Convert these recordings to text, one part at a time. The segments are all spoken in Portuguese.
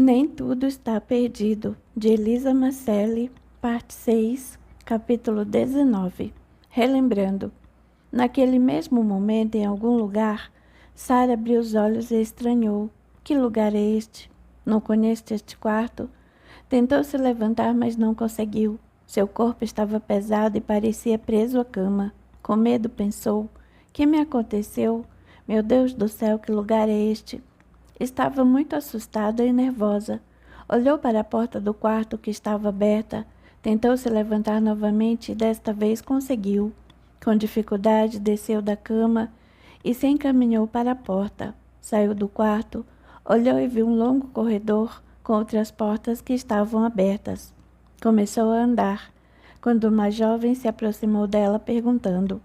Nem tudo está perdido, de Elisa Macelli, parte 6, capítulo 19. Relembrando. Naquele mesmo momento, em algum lugar, Sara abriu os olhos e estranhou. Que lugar é este? Não conheço este quarto? Tentou se levantar, mas não conseguiu. Seu corpo estava pesado e parecia preso à cama. Com medo, pensou. Que me aconteceu? Meu Deus do céu, que lugar é este? Estava muito assustada e nervosa. Olhou para a porta do quarto que estava aberta. Tentou se levantar novamente e desta vez conseguiu. Com dificuldade desceu da cama e se encaminhou para a porta. Saiu do quarto, olhou e viu um longo corredor com outras portas que estavam abertas. Começou a andar, quando uma jovem se aproximou dela perguntando: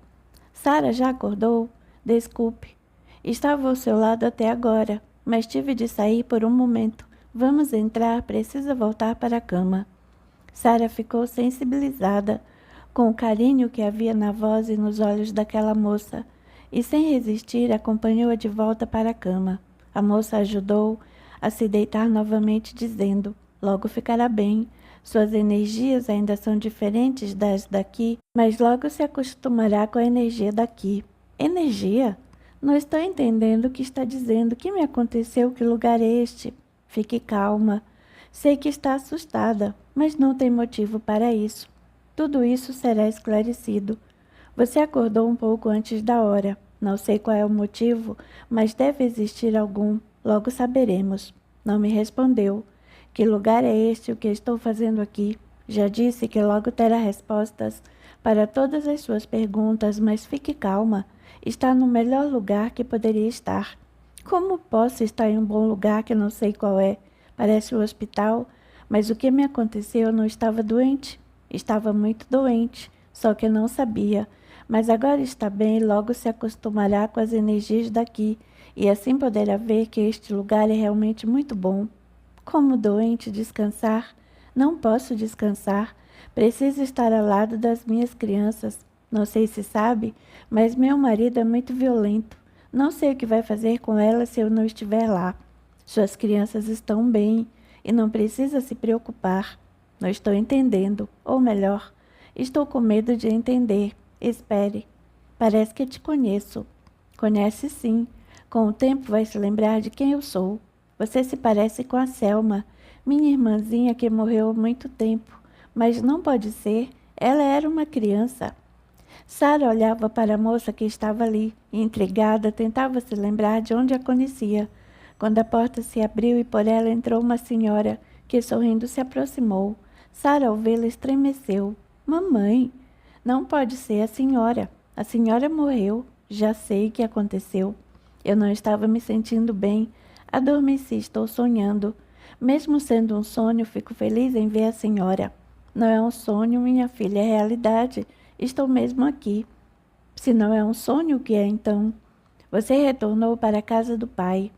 Sara já acordou? Desculpe, estava ao seu lado até agora, mas tive de sair por um momento. Vamos entrar, precisa voltar para a cama. Sara ficou sensibilizada com o carinho que havia na voz e nos olhos daquela moça, e sem resistir acompanhou-a de volta para a cama. A moça ajudou a se deitar novamente, dizendo: logo ficará bem. Suas energias ainda são diferentes das daqui, mas logo se acostumará com a energia daqui. Energia? Não estou entendendo o que está dizendo. O que me aconteceu? Que lugar é este? Fique calma. Sei que está assustada, mas não tem motivo para isso. Tudo isso será esclarecido. Você acordou um pouco antes da hora. Não sei qual é o motivo, mas deve existir algum. Logo saberemos. Não me respondeu. Que lugar é este? O que estou fazendo aqui? Já disse que logo terá respostas para todas as suas perguntas, mas fique calma. Está no melhor lugar que poderia estar. Como posso estar em um bom lugar que não sei qual é? Parece um hospital, mas o que me aconteceu? Eu não estava doente? Estava muito doente, só que não sabia. Mas agora está bem e logo se acostumará com as energias daqui, e assim poderá ver que este lugar é realmente muito bom. Como doente, descansar? Não posso descansar. Preciso estar ao lado das minhas crianças. Não sei se sabe, mas meu marido é muito violento. Não sei o que vai fazer com elas se eu não estiver lá. Suas crianças estão bem e não precisa se preocupar. Não estou entendendo, ou melhor, estou com medo de entender. Espere. Parece que te conheço. Conhece sim. Com o tempo vai se lembrar de quem eu sou. Você se parece com a Selma, minha irmãzinha que morreu há muito tempo. Mas não pode ser. Ela era uma criança. Sara olhava para a moça que estava ali, e, intrigada, tentava se lembrar de onde a conhecia. Quando a porta se abriu e por ela entrou uma senhora, que sorrindo se aproximou. Sara, ao vê-la, estremeceu. Mamãe, não pode ser a senhora. A senhora morreu. Já sei o que aconteceu. Eu não estava me sentindo bem. Adormeci, estou sonhando. Mesmo sendo um sonho, fico feliz em ver a senhora. Não é um sonho, minha filha, é realidade. Estou mesmo aqui. Se não é um sonho, o que é então? Você retornou para a casa do pai.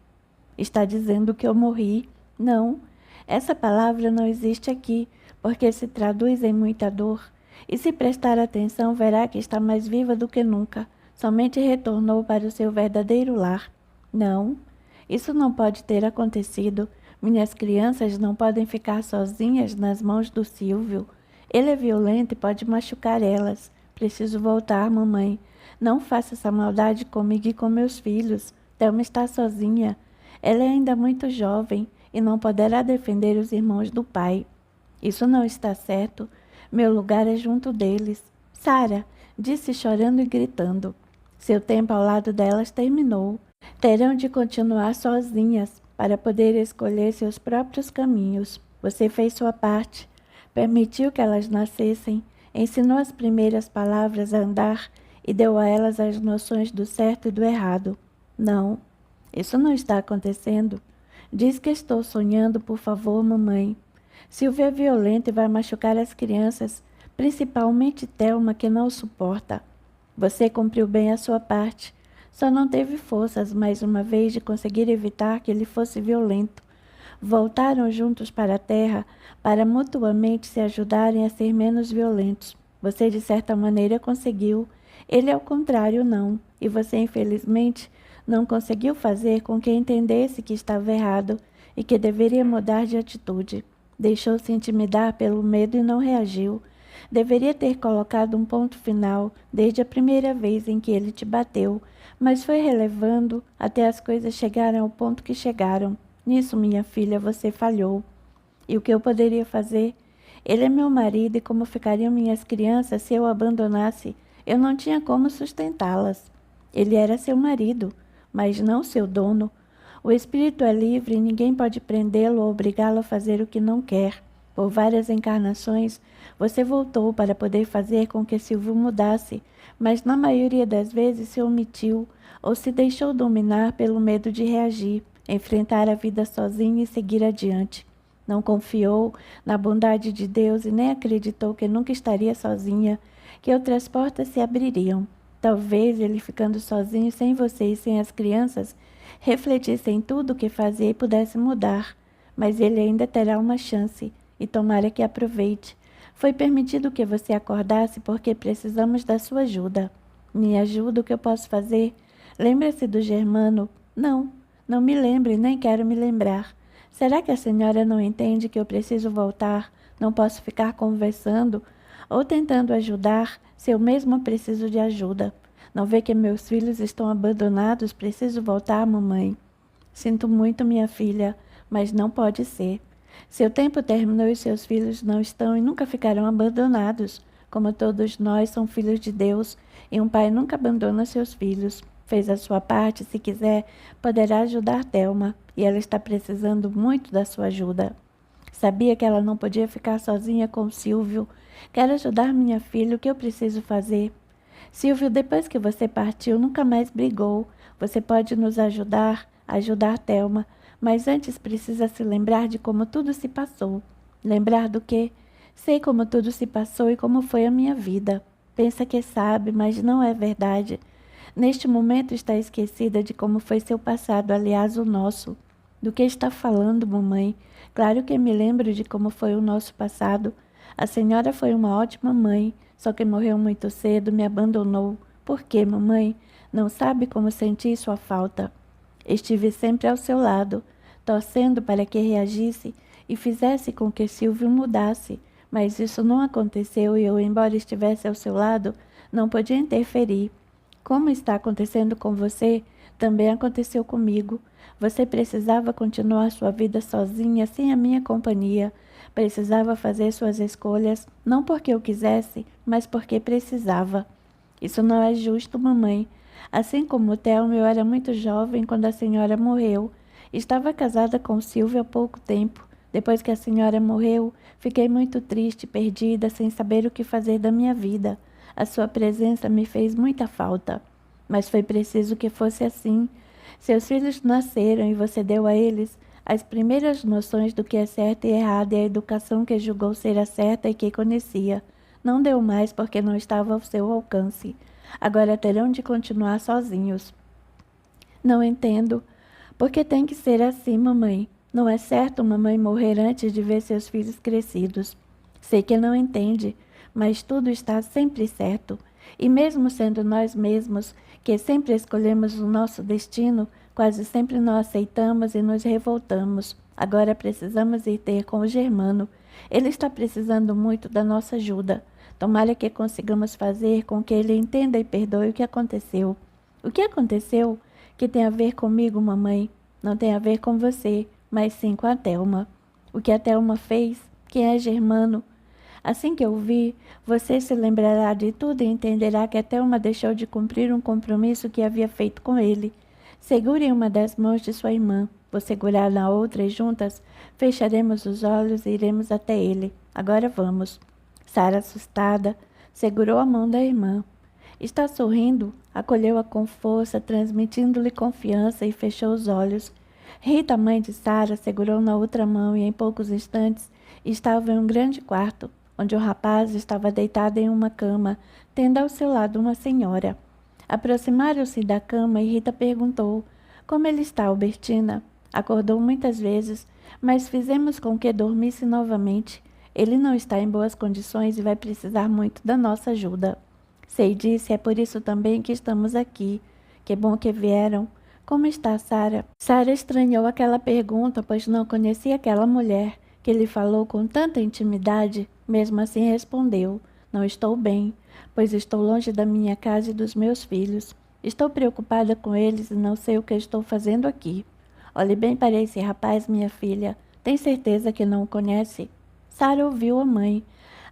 Está dizendo que eu morri? Não. Essa palavra não existe aqui, porque se traduz em muita dor. E se prestar atenção, verá que está mais viva do que nunca. Somente retornou para o seu verdadeiro lar. Não, isso não pode ter acontecido. Minhas crianças não podem ficar sozinhas nas mãos do Silvio. Ele é violento e pode machucar elas. Preciso voltar, mamãe. Não faça essa maldade comigo e com meus filhos. Thelma está sozinha. Ela é ainda muito jovem e não poderá defender os irmãos do pai. Isso não está certo. Meu lugar é junto deles. Sara, disse chorando e gritando. Seu tempo ao lado delas terminou. Terão de continuar sozinhas para poder escolher seus próprios caminhos. Você fez sua parte. Permitiu que elas nascessem, ensinou as primeiras palavras a andar e deu a elas as noções do certo e do errado. Não, isso não está acontecendo. Diz que estou sonhando, por favor, mamãe. Silvia é violenta e vai machucar as crianças, principalmente Thelma, que não o suporta. Você cumpriu bem a sua parte. Só não teve forças, mais uma vez, de conseguir evitar que ele fosse violento. Voltaram juntos para a terra para mutuamente se ajudarem a ser menos violentos. Você, de certa maneira, conseguiu. Ele, ao contrário, não. E você, infelizmente, não conseguiu fazer com que entendesse que estava errado e que deveria mudar de atitude. Deixou-se intimidar pelo medo e não reagiu. Deveria ter colocado um ponto final desde a primeira vez em que ele te bateu, mas foi relevando até as coisas chegarem ao ponto que chegaram. Nisso, minha filha, você falhou. E o que eu poderia fazer? Ele é meu marido e como ficariam minhas crianças se eu o abandonasse? Eu não tinha como sustentá-las. Ele era seu marido, mas não seu dono. O espírito é livre e ninguém pode prendê-lo ou obrigá-lo a fazer o que não quer. Por várias encarnações, você voltou para poder fazer com que Silvio mudasse, mas na maioria das vezes se omitiu ou se deixou dominar pelo medo de reagir, enfrentar a vida sozinho e seguir adiante. Não confiou na bondade de Deus e nem acreditou que nunca estaria sozinha, que outras portas se abririam. Talvez ele, ficando sozinho, sem você e sem as crianças, refletisse em tudo o que fazia e pudesse mudar. Mas ele ainda terá uma chance, e tomara que aproveite. Foi permitido que você acordasse porque precisamos da sua ajuda. Me ajuda, o que eu posso fazer? Lembra-se do Germano? Não, não me lembre, nem quero me lembrar. Será que a senhora não entende que eu preciso voltar? Não posso ficar conversando ou tentando ajudar se eu mesma preciso de ajuda. Não vê que meus filhos estão abandonados? Preciso voltar, mamãe. Sinto muito, minha filha, mas não pode ser. Seu tempo terminou e seus filhos não estão e nunca ficarão abandonados. Como todos nós, são filhos de Deus e um pai nunca abandona seus filhos. Fez a sua parte, se quiser, poderá ajudar Thelma, e ela está precisando muito da sua ajuda. Sabia que ela não podia ficar sozinha com Silvio. Quero ajudar minha filha, o que eu preciso fazer? Silvio, depois que você partiu, nunca mais brigou. Você pode nos ajudar a ajudar Thelma, mas antes precisa se lembrar de como tudo se passou. Lembrar do quê? Sei como tudo se passou e como foi a minha vida. Pensa que sabe, mas não é verdade. Neste momento está esquecida de como foi seu passado, aliás, o nosso. Do que está falando, mamãe? Claro que me lembro de como foi o nosso passado. A senhora foi uma ótima mãe, só que morreu muito cedo, me abandonou. Por quê, mamãe? Não sabe como senti sua falta. Estive sempre ao seu lado, torcendo para que reagisse e fizesse com que Silvio mudasse. Mas isso não aconteceu e eu, embora estivesse ao seu lado, não podia interferir. Como está acontecendo com você, também aconteceu comigo. Você precisava continuar sua vida sozinha, sem a minha companhia. Precisava fazer suas escolhas, não porque eu quisesse, mas porque precisava. Isso não é justo, mamãe. Assim como o Thelma, eu era muito jovem quando a senhora morreu. Estava casada com Silvio há pouco tempo. Depois que a senhora morreu, fiquei muito triste, perdida, sem saber o que fazer da minha vida. A sua presença me fez muita falta. Mas foi preciso que fosse assim. Seus filhos nasceram e você deu a eles as primeiras noções do que é certo e errado e a educação que julgou ser a certa e que conhecia. Não deu mais porque não estava ao seu alcance. Agora terão de continuar sozinhos. Não entendo. Por que tem que ser assim, mamãe? Não é certo uma mãe morrer antes de ver seus filhos crescidos. Sei que não entende, mas tudo está sempre certo. E mesmo sendo nós mesmos, que sempre escolhemos o nosso destino, quase sempre não aceitamos e nos revoltamos. Agora precisamos ir ter com o Germano. Ele está precisando muito da nossa ajuda. Tomara que consigamos fazer com que ele entenda e perdoe o que aconteceu. O que aconteceu? Que tem a ver comigo, mamãe? Não tem a ver com você, mas sim com a Thelma. O que a Thelma fez? Quem é Germano? Assim que eu vi, você se lembrará de tudo e entenderá que a Thelma deixou de cumprir um compromisso que havia feito com ele. Segure uma das mãos de sua irmã. Vou segurar na outra e juntas fecharemos os olhos e iremos até ele. Agora vamos. Sara, assustada, segurou a mão da irmã. Está sorrindo? Acolheu-a com força, transmitindo-lhe confiança e fechou os olhos. Rita, mãe de Sara, segurou na outra mão e em poucos instantes estava em um grande quarto, onde o rapaz estava deitado em uma cama, tendo ao seu lado uma senhora. Aproximaram-se da cama e Rita perguntou: como ele está, Albertina? Acordou muitas vezes, mas fizemos com que dormisse novamente. Ele não está em boas condições e vai precisar muito da nossa ajuda. Sei, disse, é por isso também que estamos aqui. Que bom que vieram. Como está Sara? Sara estranhou aquela pergunta, pois não conhecia aquela mulher que lhe falou com tanta intimidade. Mesmo assim respondeu: Não estou bem, pois estou longe da minha casa e dos meus filhos. Estou preocupada com eles e não sei o que estou fazendo aqui. Olhe bem para esse rapaz, minha filha. Tem certeza que não o conhece? Sara ouviu a mãe.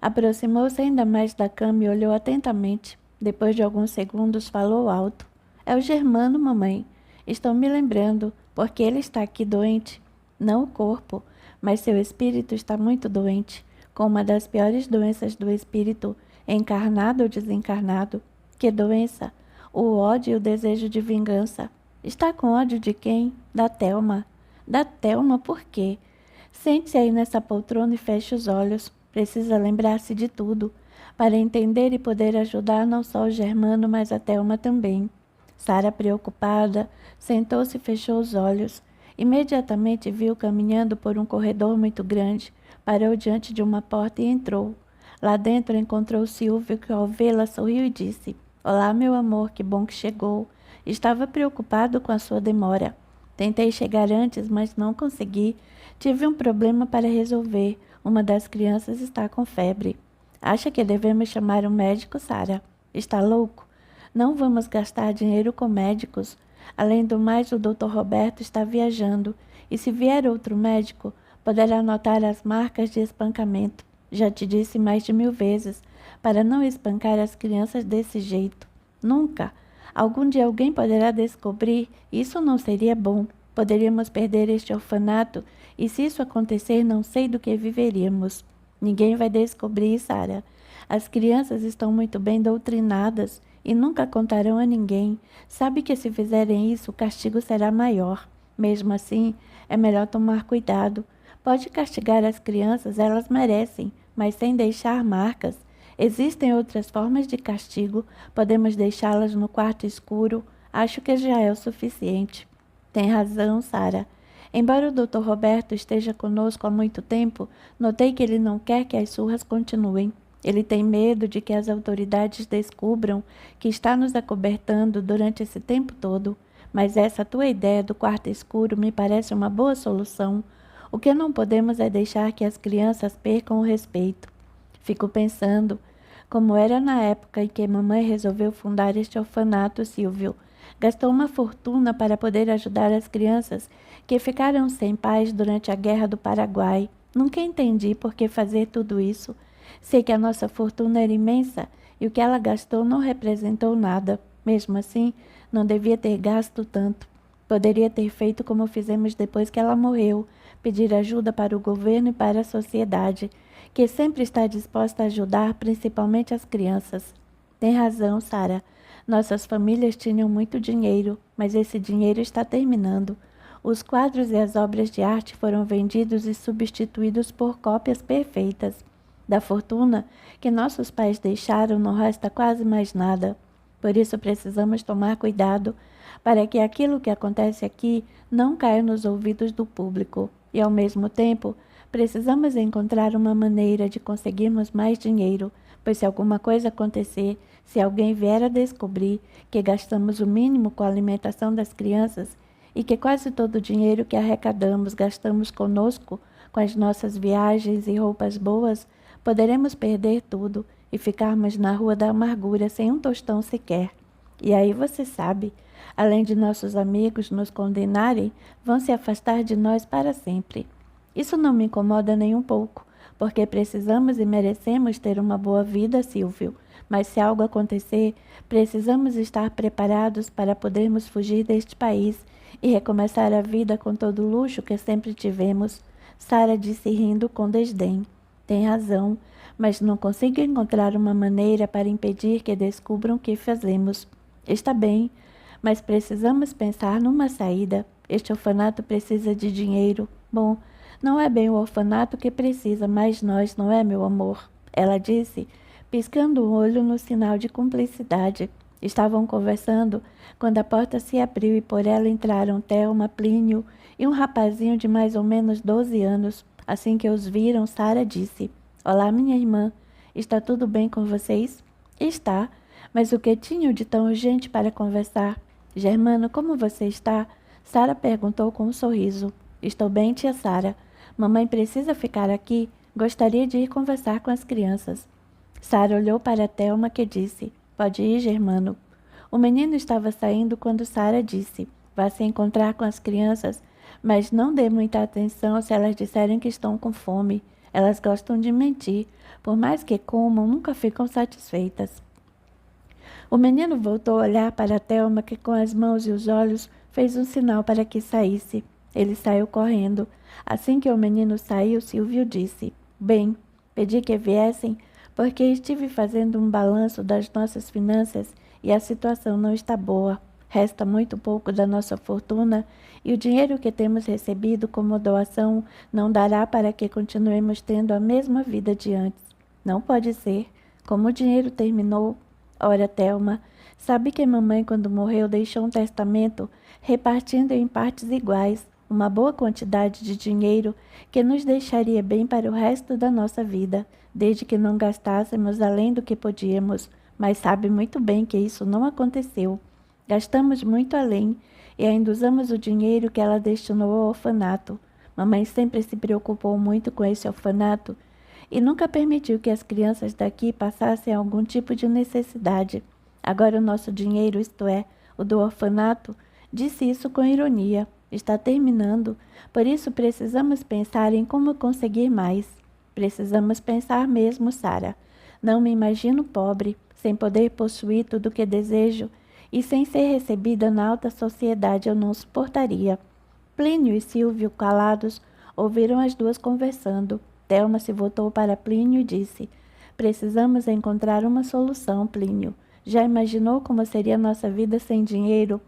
Aproximou-se ainda mais da cama e olhou atentamente. Depois de alguns segundos, falou alto. É o Germano, mamãe. Estou me lembrando, porque ele está aqui doente. Não o corpo, mas seu espírito está muito doente, com uma das piores doenças do espírito, encarnado ou desencarnado. Que doença? O ódio e o desejo de vingança. Está com ódio de quem? Da Thelma. Da Thelma, por quê? Sente-se aí nessa poltrona e feche os olhos. Precisa lembrar-se de tudo, para entender e poder ajudar não só o Germano, mas a Thelma também. Sara, preocupada, sentou-se e fechou os olhos. Imediatamente viu caminhando por um corredor muito grande, parou diante de uma porta e entrou. Lá dentro encontrou Silvio, que ao vê-la sorriu e disse: Olá, meu amor, que bom que chegou. Estava preocupado com a sua demora. Tentei chegar antes, mas não consegui. Tive um problema para resolver. Uma das crianças está com febre. Acha que devemos chamar um médico, Sara? Está louco? Não vamos gastar dinheiro com médicos. Além do mais, o Dr. Roberto está viajando, e se vier outro médico, poderá notar as marcas de espancamento. Já te disse mais de 1000 vezes, para não espancar as crianças desse jeito. Nunca. Algum dia alguém poderá descobrir, isso não seria bom. Poderíamos perder este orfanato, e se isso acontecer, não sei do que viveríamos. Ninguém vai descobrir, Sara. As crianças estão muito bem doutrinadas e nunca contarão a ninguém. Sabe que se fizerem isso, o castigo será maior. Mesmo assim, é melhor tomar cuidado. Pode castigar as crianças, elas merecem, mas sem deixar marcas. Existem outras formas de castigo. Podemos deixá-las no quarto escuro. Acho que já é o suficiente. Tem razão, Sara. Embora o Dr. Roberto esteja conosco há muito tempo, notei que ele não quer que as surras continuem. Ele tem medo de que as autoridades descubram que está nos acobertando durante esse tempo todo. Mas essa tua ideia do quarto escuro me parece uma boa solução. O que não podemos é deixar que as crianças percam o respeito. Fico pensando como era na época em que mamãe resolveu fundar este orfanato, Silvio. Gastou uma fortuna para poder ajudar as crianças que ficaram sem pais durante a Guerra do Paraguai. Nunca entendi por que fazer tudo isso. Sei que a nossa fortuna era imensa e o que ela gastou não representou nada. Mesmo assim, não devia ter gasto tanto. Poderia ter feito como fizemos depois que ela morreu, pedir ajuda para o governo e para a sociedade, que sempre está disposta a ajudar, principalmente as crianças. Tem razão, Sara. Nossas famílias tinham muito dinheiro, mas esse dinheiro está terminando. Os quadros e as obras de arte foram vendidos e substituídos por cópias perfeitas. Da fortuna que nossos pais deixaram não resta quase mais nada. Por isso precisamos tomar cuidado para que aquilo que acontece aqui não caia nos ouvidos do público. E ao mesmo tempo, precisamos encontrar uma maneira de conseguirmos mais dinheiro, pois se alguma coisa acontecer, se alguém vier a descobrir que gastamos o mínimo com a alimentação das crianças e que quase todo o dinheiro que arrecadamos gastamos conosco, com as nossas viagens e roupas boas, poderemos perder tudo e ficarmos na rua da amargura sem um tostão sequer. E aí você sabe, além de nossos amigos nos condenarem, vão se afastar de nós para sempre. Isso não me incomoda nem um pouco, porque precisamos e merecemos ter uma boa vida, Silvio. Mas se algo acontecer, precisamos estar preparados para podermos fugir deste país e recomeçar a vida com todo o luxo que sempre tivemos. Sara disse rindo com desdém. Tem razão, mas não consigo encontrar uma maneira para impedir que descubram o que fazemos. Está bem, mas precisamos pensar numa saída. Este orfanato precisa de dinheiro. Bom, não é bem o orfanato que precisa, mas nós, não é, meu amor? Ela disse, piscando o olho no sinal de cumplicidade. Estavam conversando quando a porta se abriu e por ela entraram Thelma, Plínio e um rapazinho de mais ou menos 12 anos. Assim que os viram, Sara disse, Olá, minha irmã. Está tudo bem com vocês? Está. Mas o que tinham de tão urgente para conversar? Germano, como você está? Sara perguntou com um sorriso. Estou bem, tia Sara. Mamãe precisa ficar aqui? Gostaria de ir conversar com as crianças. Sara olhou para Thelma, que disse: Pode ir, Germano. O menino estava saindo quando Sara disse: Vá se encontrar com as crianças, mas não dê muita atenção se elas disserem que estão com fome. Elas gostam de mentir. Por mais que comam, nunca ficam satisfeitas. O menino voltou a olhar para Thelma, que com as mãos e os olhos fez um sinal para que saísse. Ele saiu correndo. Assim que o menino saiu, Silvio disse: Bem, pedi que viessem porque estive fazendo um balanço das nossas finanças e a situação não está boa. Resta muito pouco da nossa fortuna e o dinheiro que temos recebido como doação não dará para que continuemos tendo a mesma vida de antes. Não pode ser. Como o dinheiro terminou. Ora, Thelma, sabe que mamãe, quando morreu, deixou um testamento repartindo em partes iguais uma boa quantidade de dinheiro que nos deixaria bem para o resto da nossa vida, desde que não gastássemos além do que podíamos, mas sabe muito bem que isso não aconteceu. Gastamos muito além e ainda usamos o dinheiro que ela destinou ao orfanato. Mamãe sempre se preocupou muito com esse orfanato e nunca permitiu que as crianças daqui passassem algum tipo de necessidade. Agora o nosso dinheiro, isto é, o do orfanato, disse isso com ironia, está terminando, por isso precisamos pensar em como conseguir mais. Precisamos pensar mesmo, Sara. Não me imagino pobre, sem poder possuir tudo o que desejo, e sem ser recebida na alta sociedade eu não suportaria. Plínio e Silvio, calados, ouviram as duas conversando. Thelma se voltou para Plínio e disse: Precisamos encontrar uma solução, Plínio. Já imaginou como seria nossa vida sem dinheiro?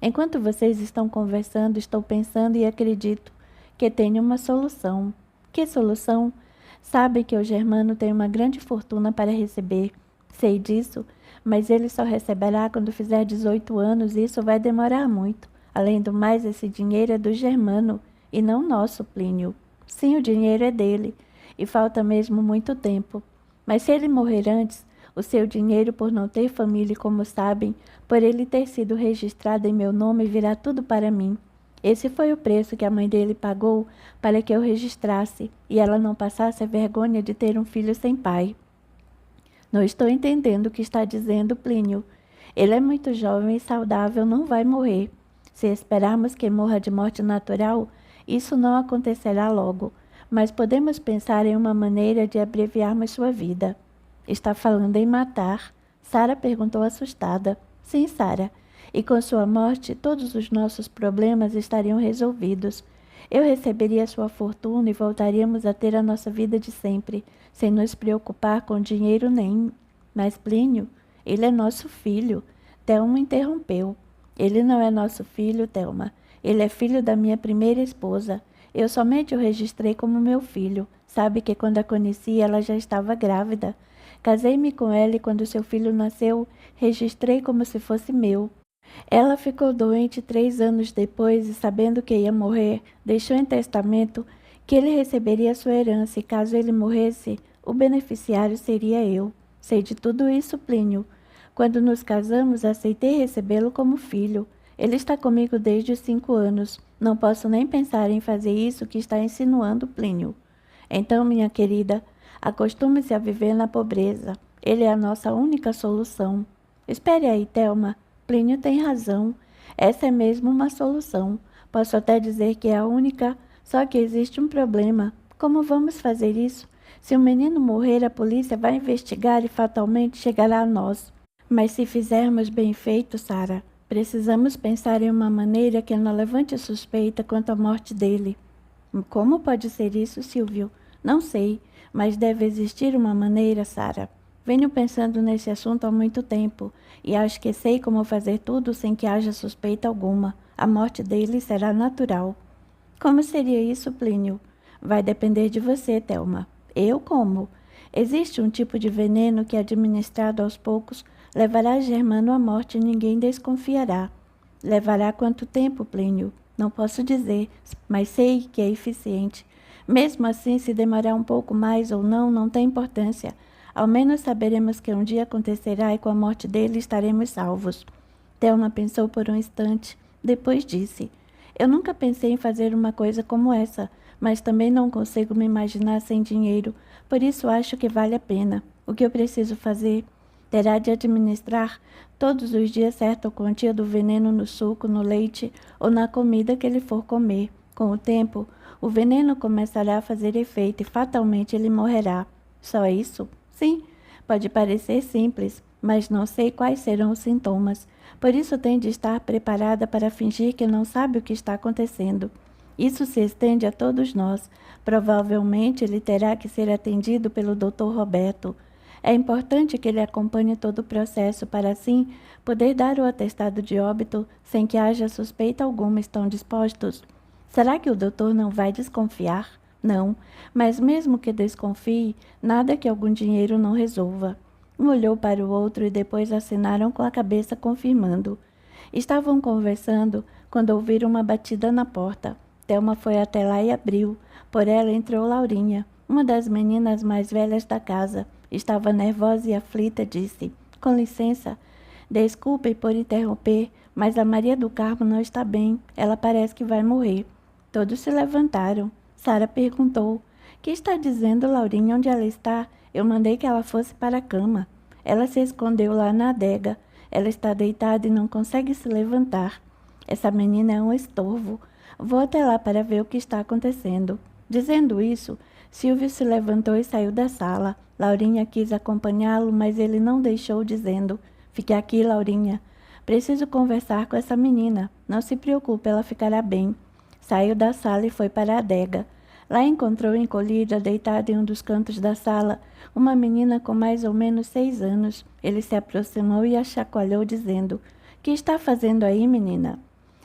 Enquanto vocês estão conversando, estou pensando e acredito que tenho uma solução. Que solução? Sabem que o Germano tem uma grande fortuna para receber. Sei disso, mas ele só receberá quando fizer 18 anos e isso vai demorar muito. Além do mais, esse dinheiro é do Germano e não nosso, Plínio. Sim, o dinheiro é dele e falta mesmo muito tempo. Mas se ele morrer antes, o seu dinheiro, por não ter família, como sabem, por ele ter sido registrado em meu nome, virá tudo para mim. Esse foi o preço que a mãe dele pagou para que eu registrasse e ela não passasse a vergonha de ter um filho sem pai. Não estou entendendo o que está dizendo, Plínio. Ele é muito jovem e saudável, não vai morrer. Se esperarmos que morra de morte natural, isso não acontecerá logo, mas podemos pensar em uma maneira de abreviarmos sua vida. Está falando em matar? Sara perguntou assustada. Sim, Sara. E com sua morte, todos os nossos problemas estariam resolvidos. Eu receberia sua fortuna e voltaríamos a ter a nossa vida de sempre, sem nos preocupar com dinheiro nem. Mas Plínio, ele é nosso filho. Thelma interrompeu. Ele não é nosso filho, Thelma. Ele é filho da minha primeira esposa. Eu somente o registrei como meu filho. Sabe que quando a conheci, ela já estava grávida. Casei-me com ela e quando seu filho nasceu, registrei como se fosse meu. Ela ficou doente 3 anos depois e, sabendo que ia morrer, deixou em testamento que ele receberia sua herança e, caso ele morresse, o beneficiário seria eu. Sei de tudo isso, Plínio. Quando nos casamos, aceitei recebê-lo como filho. Ele está comigo desde os 5 anos. Não posso nem pensar em fazer isso que está insinuando, Plínio. Então, minha querida, acostume-se a viver na pobreza. Ele é a nossa única solução. Espere aí, Thelma. Plínio tem razão. Essa é mesmo uma solução. Posso até dizer que é a única, só que existe um problema. Como vamos fazer isso? Se o menino morrer, a polícia vai investigar e fatalmente chegará a nós. Mas se fizermos bem feito, Sara, precisamos pensar em uma maneira que não levante suspeita quanto à morte dele. Como pode ser isso, Silvio? Não sei, mas deve existir uma maneira, Sara. Venho pensando nesse assunto há muito tempo e acho que sei como fazer tudo sem que haja suspeita alguma. A morte dele será natural. Como seria isso, Plínio? Vai depender de você, Thelma. Eu como? Existe um tipo de veneno que, administrado aos poucos, levará Germano à morte e ninguém desconfiará. Levará quanto tempo, Plínio? Não posso dizer, mas sei que é eficiente. Mesmo assim, se demorar um pouco mais ou não, não tem importância. Ao menos saberemos que um dia acontecerá e com a morte dele estaremos salvos. Thelma pensou por um instante, depois disse: Eu nunca pensei em fazer uma coisa como essa, mas também não consigo me imaginar sem dinheiro, por isso acho que vale a pena. O que eu preciso fazer? Terá de administrar todos os dias certa quantia do veneno no suco, no leite ou na comida que ele for comer. Com o tempo, o veneno começará a fazer efeito e fatalmente ele morrerá. Só isso? Sim, pode parecer simples, mas não sei quais serão os sintomas. Por isso tem de estar preparada para fingir que não sabe o que está acontecendo. Isso se estende a todos nós. Provavelmente ele terá que ser atendido pelo Dr. Roberto. É importante que ele acompanhe todo o processo para assim poder dar o atestado de óbito sem que haja suspeita alguma. Estão dispostos? Será que o doutor não vai desconfiar? Não, mas mesmo que desconfie, nada que algum dinheiro não resolva. Um olhou para o outro e depois assinaram com a cabeça confirmando. Estavam conversando quando ouviram uma batida na porta. Thelma foi até lá e abriu. Por ela entrou Laurinha, uma das meninas mais velhas da casa. Estava nervosa e aflita, disse: Com licença, desculpe por interromper, mas a Maria do Carmo não está bem. Ela parece que vai morrer. Todos se levantaram. Sara perguntou: Que está dizendo, Laurinha? Onde ela está? Eu mandei que ela fosse para a cama. Ela se escondeu lá na adega. Ela está deitada e não consegue se levantar. Essa menina é um estorvo. Vou até lá para ver o que está acontecendo. Dizendo isso, Silvio se levantou e saiu da sala. Laurinha quis acompanhá-lo, mas ele não deixou, dizendo: Fique aqui, Laurinha. Preciso conversar com essa menina. Não se preocupe, ela ficará bem. Saiu da sala e foi para a adega. Lá encontrou encolhida, deitada em um dos cantos da sala, uma menina com mais ou menos 6 anos. Ele se aproximou e a chacoalhou, dizendo: Que está fazendo aí, menina?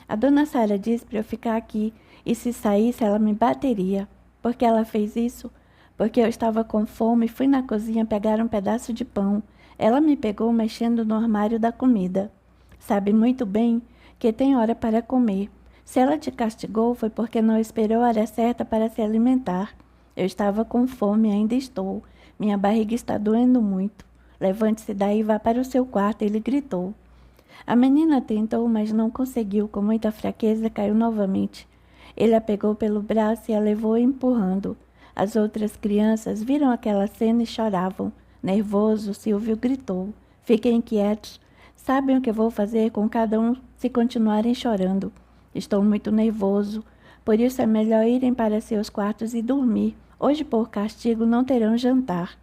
A dona Sara disse para eu ficar aqui, e se saísse ela me bateria. Por que ela fez isso? Porque eu estava com fome e fui na cozinha pegar um pedaço de pão. Ela me pegou mexendo no armário da comida. Sabe muito bem que tem hora para comer. Se ela te castigou foi porque não esperou a hora certa para se alimentar. Eu estava com fome e ainda estou. Minha barriga está doendo muito. Levante-se daí e vá para o seu quarto, ele gritou. A menina tentou, mas não conseguiu. Com muita fraqueza, caiu novamente. Ele a pegou pelo braço e a levou empurrando. As outras crianças viram aquela cena e choravam. Nervoso, Silvio gritou: Fiquem quietos. Sabem o que vou fazer com cada um se continuarem chorando. Estou muito nervoso. Por isso é melhor irem para seus quartos e dormir. Hoje, por castigo, não terão jantar.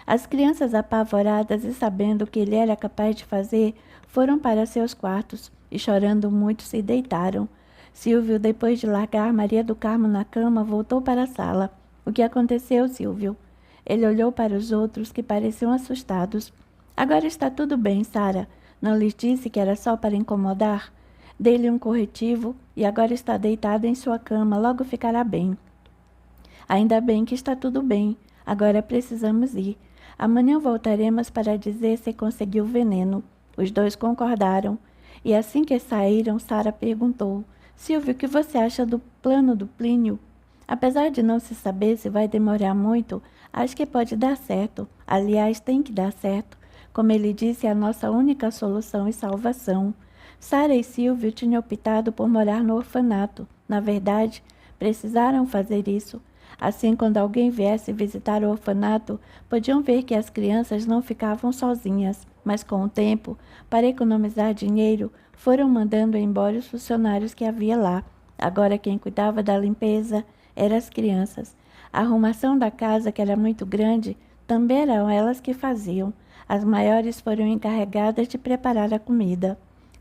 As crianças, apavoradas e sabendo o que ele era capaz de fazer, foram para seus quartos e, chorando muito, se deitaram. Silvio, depois de largar Maria do Carmo na cama, voltou para a sala. O que aconteceu, Silvio? Ele olhou para os outros, que pareciam assustados. Agora está tudo bem, Sara. Não lhes disse que era só para incomodar? Dei-lhe um corretivo e agora está deitada em sua cama. Logo ficará bem. Ainda bem que está tudo bem. Agora precisamos ir. Amanhã voltaremos para dizer se conseguiu o veneno. Os dois concordaram. E assim que saíram, Sara perguntou: Silvio, o que você acha do plano do Plínio? Apesar de não se saber se vai demorar muito, acho que pode dar certo. Aliás, tem que dar certo. Como ele disse, é a nossa única solução e salvação. Sara e Silvio tinham optado por morar no orfanato. Na verdade, precisaram fazer isso. Assim, quando alguém viesse visitar o orfanato, podiam ver que as crianças não ficavam sozinhas. Mas com o tempo, para economizar dinheiro, foram mandando embora os funcionários que havia lá. Agora quem cuidava da limpeza eram as crianças. A arrumação da casa, que era muito grande, também eram elas que faziam. As maiores foram encarregadas de preparar a comida.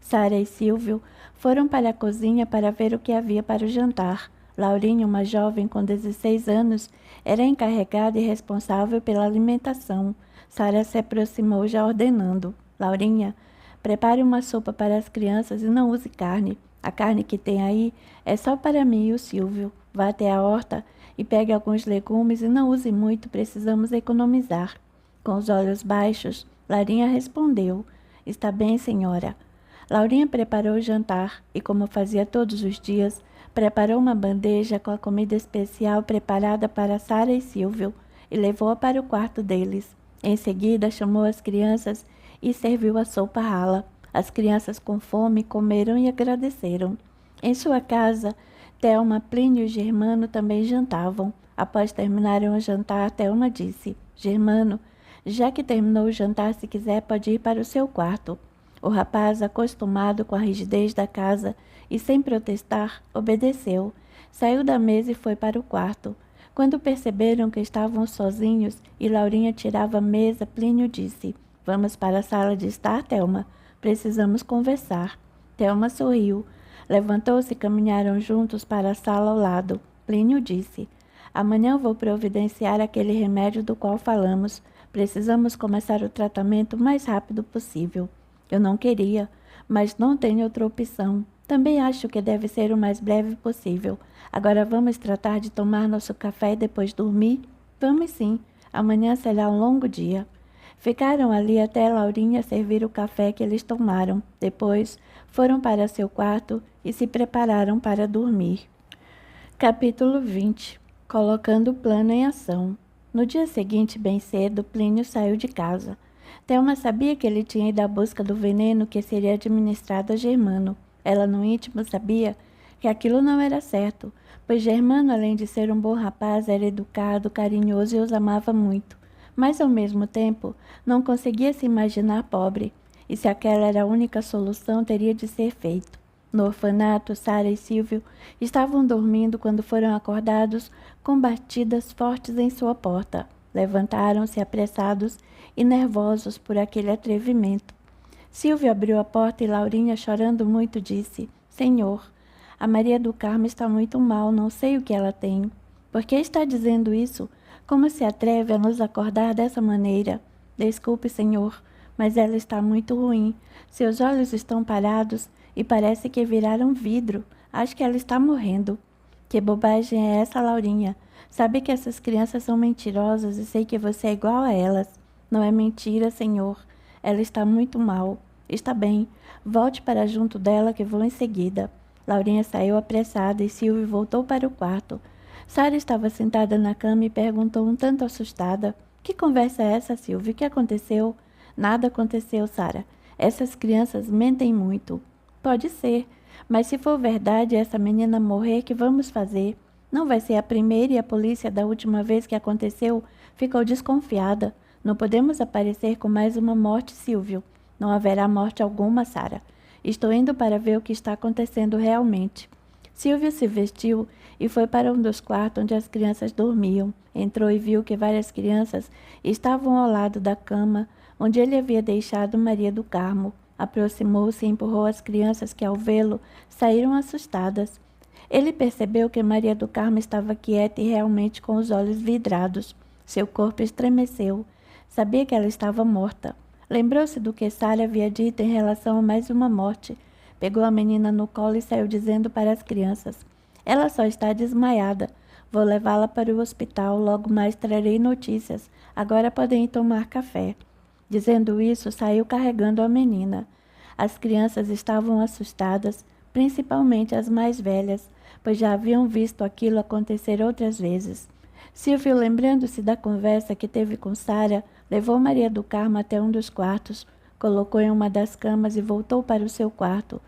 Sara e Silvio foram para a cozinha para ver o que havia para o jantar. Laurinha, uma jovem com 16 anos, era encarregada e responsável pela alimentação. Sara se aproximou já ordenando: Laurinha, prepare uma sopa para as crianças e não use carne. A carne que tem aí é só para mim e o Silvio. Vá até a horta e pegue alguns legumes e não use muito, precisamos economizar. Com os olhos baixos, Laurinha respondeu: Está bem, senhora. Laurinha preparou o jantar e, como fazia todos os dias, preparou uma bandeja com a comida especial preparada para Sara e Silvio e levou-a para o quarto deles. Em seguida, chamou as crianças e serviu a sopa rala. As crianças com fome comeram e agradeceram. Em sua casa, Thelma, Plínio e Germano também jantavam. Após terminarem o jantar, Thelma disse: Germano, já que terminou o jantar, se quiser pode ir para o seu quarto. O rapaz, acostumado com a rigidez da casa e sem protestar, obedeceu. Saiu da mesa e foi para o quarto. Quando perceberam que estavam sozinhos e Laurinha tirava a mesa, Plínio disse: Vamos para a sala de estar, Thelma. Precisamos conversar. Thelma sorriu. Levantou-se e caminharam juntos para a sala ao lado. Plínio disse: Amanhã vou providenciar aquele remédio do qual falamos. Precisamos começar o tratamento o mais rápido possível. Eu não queria, mas não tenho outra opção. Também acho que deve ser o mais breve possível. Agora vamos tratar de tomar nosso café e depois dormir? Vamos sim. Amanhã será um longo dia. Ficaram ali até Laurinha servir o café que eles tomaram. Depois foram para seu quarto e se prepararam para dormir. Capítulo 20. Colocando o plano em ação. No dia seguinte, bem cedo, Plínio saiu de casa. Thelma sabia que ele tinha ido à busca do veneno que seria administrado a Germano. Ela, no íntimo, sabia que aquilo não era certo, pois Germano, além de ser um bom rapaz, era educado, carinhoso e os amava muito. Mas, ao mesmo tempo, não conseguia se imaginar pobre, e se aquela era a única solução, teria de ser feito. No orfanato, Sara e Silvio estavam dormindo quando foram acordados com batidas fortes em sua porta. Levantaram-se apressados e nervosos por aquele atrevimento. Silvio abriu a porta e Laurinha, chorando muito, disse: Senhor, a Maria do Carmo está muito mal, não sei o que ela tem. Por que está dizendo isso? Como se atreve a nos acordar dessa maneira? Desculpe, senhor, mas ela está muito ruim. Seus olhos estão parados e parece que viraram vidro. Acho que ela está morrendo. Que bobagem é essa, Laurinha? Sabe que essas crianças são mentirosas e sei que você é igual a elas. Não é mentira, senhor. Ela está muito mal. Está bem. Volte para junto dela que vou em seguida. Laurinha saiu apressada e Silvio voltou para o quarto. Sara estava sentada na cama e perguntou um tanto assustada: Que conversa é essa, Silvio? O que aconteceu? Nada aconteceu, Sara. Essas crianças mentem muito. Pode ser, mas se for verdade essa menina morrer, que vamos fazer? Não vai ser a primeira e a polícia da última vez que aconteceu ficou desconfiada. Não podemos aparecer com mais uma morte, Silvio. Não haverá morte alguma, Sara. Estou indo para ver o que está acontecendo realmente. Silvio se vestiu e foi para um dos quartos onde as crianças dormiam. Entrou e viu que várias crianças estavam ao lado da cama onde ele havia deixado Maria do Carmo. Aproximou-se e empurrou as crianças que, ao vê-lo, saíram assustadas. Ele percebeu que Maria do Carmo estava quieta e realmente com os olhos vidrados. Seu corpo estremeceu. Sabia que ela estava morta. Lembrou-se do que Sara havia dito em relação a mais uma morte. Pegou a menina no colo e saiu dizendo para as crianças: Ela só está desmaiada. Vou levá-la para o hospital. Logo mais trarei notícias. Agora podem ir tomar café. Dizendo isso, saiu carregando a menina. As crianças estavam assustadas, principalmente as mais velhas, pois já haviam visto aquilo acontecer outras vezes. Silvio, lembrando-se da conversa que teve com Sara, levou Maria do Carmo até um dos quartos, colocou em uma das camas e voltou para o seu quarto.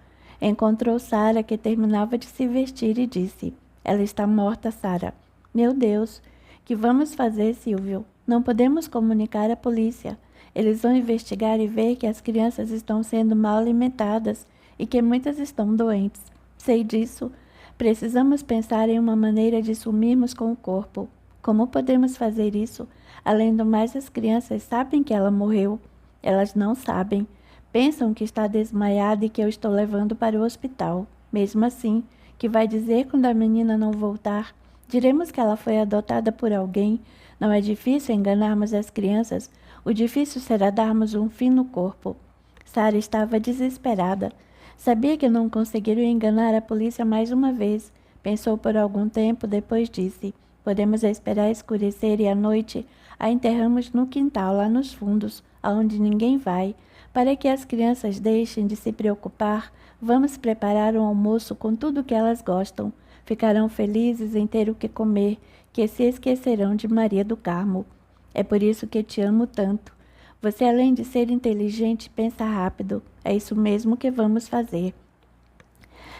Encontrou Sara, que terminava de se vestir, e disse: Ela está morta, Sara. Meu Deus, que vamos fazer, Silvio? Não podemos comunicar à polícia. Eles vão investigar e ver que as crianças estão sendo mal alimentadas e que muitas estão doentes. Sei disso. Precisamos pensar em uma maneira de sumirmos com o corpo. Como podemos fazer isso? Além do mais, as crianças sabem que ela morreu. Elas não sabem. Pensam que está desmaiada e que eu estou levando para o hospital. Mesmo assim, que vai dizer quando a menina não voltar? Diremos que ela foi adotada por alguém. Não é difícil enganarmos as crianças. O difícil será darmos um fim no corpo. Sara estava desesperada. Sabia que não conseguiria enganar a polícia mais uma vez. Pensou por algum tempo, depois disse: Podemos esperar escurecer e à noite a enterramos no quintal, lá nos fundos, aonde ninguém vai. Para que as crianças deixem de se preocupar, vamos preparar um almoço com tudo que elas gostam. Ficarão felizes em ter o que comer, que se esquecerão de Maria do Carmo. É por isso que te amo tanto. Você, além de ser inteligente, pensa rápido. É isso mesmo que vamos fazer.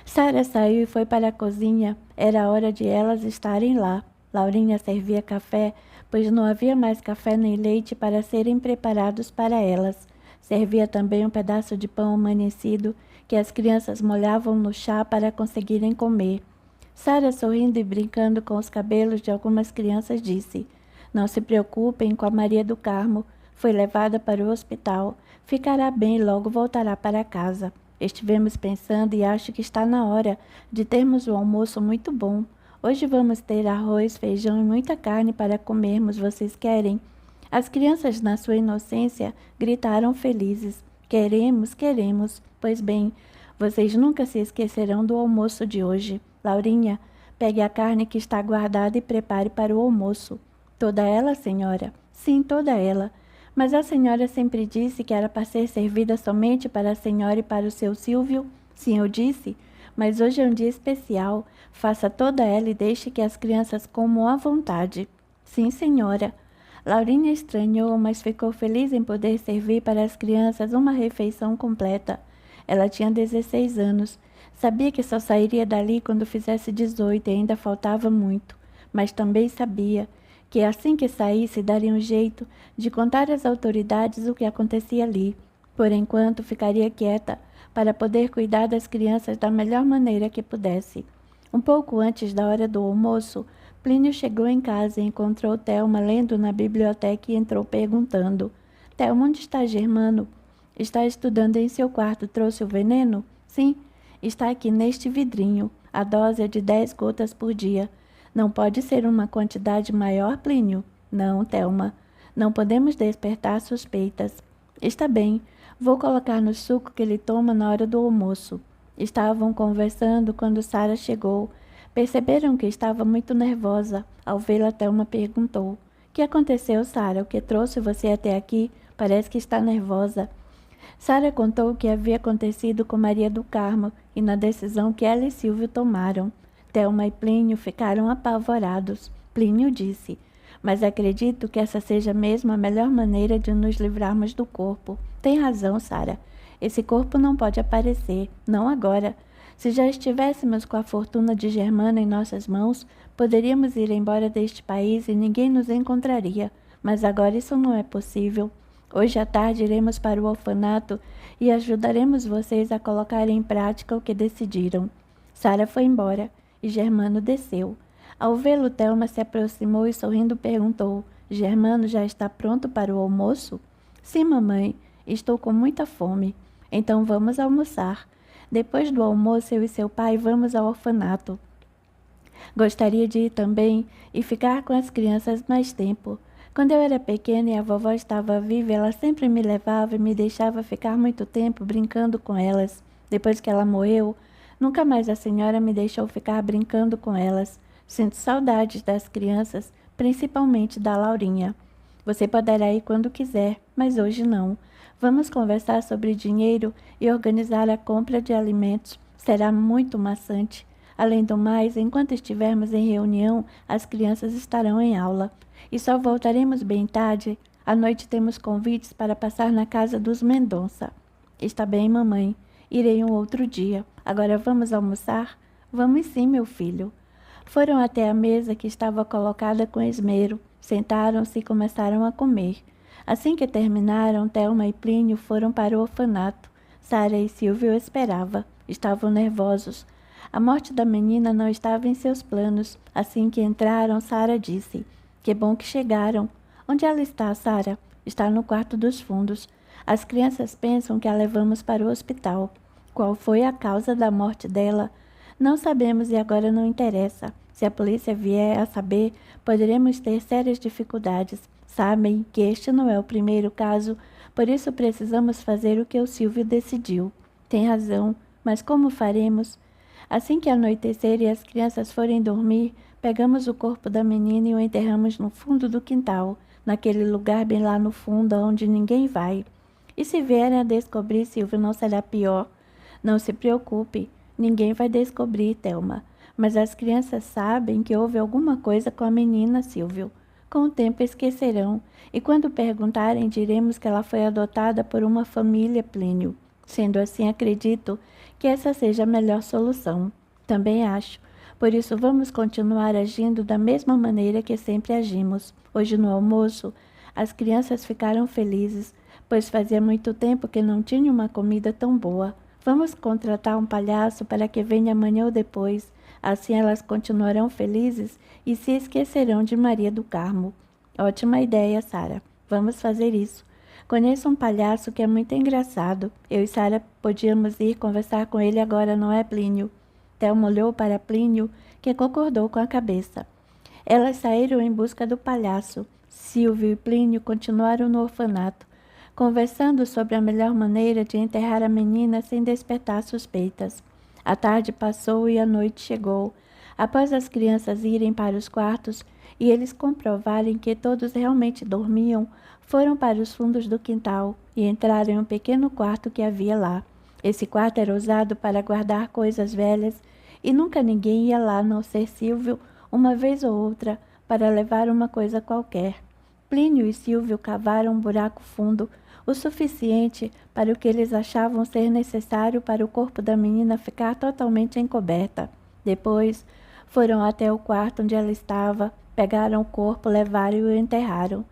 Sara saiu e foi para a cozinha. Era hora de elas estarem lá. Laurinha servia café, pois não havia mais café nem leite para serem preparados para elas. Servia também um pedaço de pão amanhecido que as crianças molhavam no chá para conseguirem comer. Sara, sorrindo e brincando com os cabelos de algumas crianças, disse: Não se preocupem com a Maria do Carmo. Foi levada para o hospital. Ficará bem e logo voltará para casa. Estivemos pensando e acho que está na hora de termos um almoço muito bom. Hoje vamos ter arroz, feijão e muita carne para comermos. Vocês querem? As crianças, na sua inocência, gritaram felizes. Queremos, queremos. Pois bem, vocês nunca se esquecerão do almoço de hoje. Laurinha, pegue a carne que está guardada e prepare para o almoço. Toda ela, senhora? Sim, toda ela. Mas a senhora sempre disse que era para ser servida somente para a senhora e para o seu Silvio? Sim, eu disse. Mas hoje é um dia especial. Faça toda ela e deixe que as crianças comam à vontade. Sim, senhora. Laurinha estranhou, mas ficou feliz em poder servir para as crianças uma refeição completa. Ela tinha 16 anos. Sabia que só sairia dali quando fizesse 18 e ainda faltava muito. Mas também sabia que assim que saísse daria um jeito de contar às autoridades o que acontecia ali. Por enquanto, ficaria quieta para poder cuidar das crianças da melhor maneira que pudesse. Um pouco antes da hora do almoço, Plínio chegou em casa e encontrou Thelma lendo na biblioteca e entrou perguntando: Thelma, onde está Germano? Está estudando em seu quarto. Trouxe o veneno? Sim, está aqui neste vidrinho. A dose é de 10 gotas por dia. Não pode ser uma quantidade maior, Plínio? Não, Thelma. Não podemos despertar suspeitas. Está bem. Vou colocar no suco que ele toma na hora do almoço. Estavam conversando quando Sara chegou. Perceberam que estava muito nervosa. Ao vê-la, Thelma perguntou: Que aconteceu, Sara? O que trouxe você até aqui? Parece que está nervosa. Sara contou o que havia acontecido com Maria do Carmo e na decisão que ela e Silvio tomaram. Thelma e Plínio ficaram apavorados. Plínio disse: Mas acredito que essa seja mesmo a melhor maneira de nos livrarmos do corpo. Tem razão, Sara. Esse corpo não pode aparecer, não agora. Se já estivéssemos com a fortuna de Germano em nossas mãos, poderíamos ir embora deste país e ninguém nos encontraria. Mas agora isso não é possível. Hoje à tarde iremos para o orfanato e ajudaremos vocês a colocar em prática o que decidiram. Sara foi embora e Germano desceu. Ao vê-lo, Thelma se aproximou e sorrindo perguntou: Germano já está pronto para o almoço? Sim, mamãe. Estou com muita fome. Então vamos almoçar. Depois do almoço, eu e seu pai vamos ao orfanato. Gostaria de ir também e ficar com as crianças mais tempo. Quando eu era pequena e a vovó estava viva, ela sempre me levava e me deixava ficar muito tempo brincando com elas. Depois que ela morreu, nunca mais a senhora me deixou ficar brincando com elas. Sinto saudades das crianças, principalmente da Laurinha. Você poderá ir quando quiser, mas hoje não. Vamos conversar sobre dinheiro e organizar a compra de alimentos. Será muito maçante. Além do mais, enquanto estivermos em reunião, as crianças estarão em aula. E só voltaremos bem tarde. À noite temos convites para passar na casa dos Mendonça. Está bem, mamãe. Irei um outro dia. Agora vamos almoçar? Vamos sim, meu filho. Foram até a mesa que estava colocada com esmero. Sentaram-se e começaram a comer. Assim que terminaram, Thelma e Plínio foram para o orfanato. Sara e Silvio esperavam. Estavam nervosos. A morte da menina não estava em seus planos. Assim que entraram, Sara disse: Que bom que chegaram. Onde ela está, Sara? Está no quarto dos fundos. As crianças pensam que a levamos para o hospital. Qual foi a causa da morte dela? Não sabemos e agora não interessa. Se a polícia vier a saber, poderemos ter sérias dificuldades. Sabem que este não é o primeiro caso, por isso precisamos fazer o que o Silvio decidiu. Tem razão, mas como faremos? Assim que anoitecer e as crianças forem dormir, pegamos o corpo da menina e o enterramos no fundo do quintal, naquele lugar bem lá no fundo, onde ninguém vai. E se vierem a descobrir, Silvio, não será pior? Não se preocupe, ninguém vai descobrir, Thelma. Mas as crianças sabem que houve alguma coisa com a menina, Silvio. Com o tempo esquecerão, e quando perguntarem, diremos que ela foi adotada por uma família, Plínio. Sendo assim, acredito que essa seja a melhor solução. Também acho. Por isso, vamos continuar agindo da mesma maneira que sempre agimos. Hoje, no almoço, as crianças ficaram felizes, pois fazia muito tempo que não tinham uma comida tão boa. Vamos contratar um palhaço para que venha amanhã ou depois. Assim elas continuarão felizes e se esquecerão de Maria do Carmo. Ótima ideia, Sara. Vamos fazer isso. Conheço um palhaço que é muito engraçado. Eu e Sara podíamos ir conversar com ele agora, não é, Plínio? Thelma olhou para Plínio, que concordou com a cabeça. Elas saíram em busca do palhaço. Silvio e Plínio continuaram no orfanato, conversando sobre a melhor maneira de enterrar a menina sem despertar suspeitas. A tarde passou e a noite chegou. Após as crianças irem para os quartos e eles comprovarem que todos realmente dormiam, foram para os fundos do quintal e entraram em um pequeno quarto que havia lá. Esse quarto era usado para guardar coisas velhas e nunca ninguém ia lá, a não ser Silvio, uma vez ou outra, para levar uma coisa qualquer. Plínio e Silvio cavaram um buraco fundo, o suficiente para o que eles achavam ser necessário para o corpo da menina ficar totalmente encoberta. Depois, foram até o quarto onde ela estava, pegaram o corpo, levaram e o enterraram.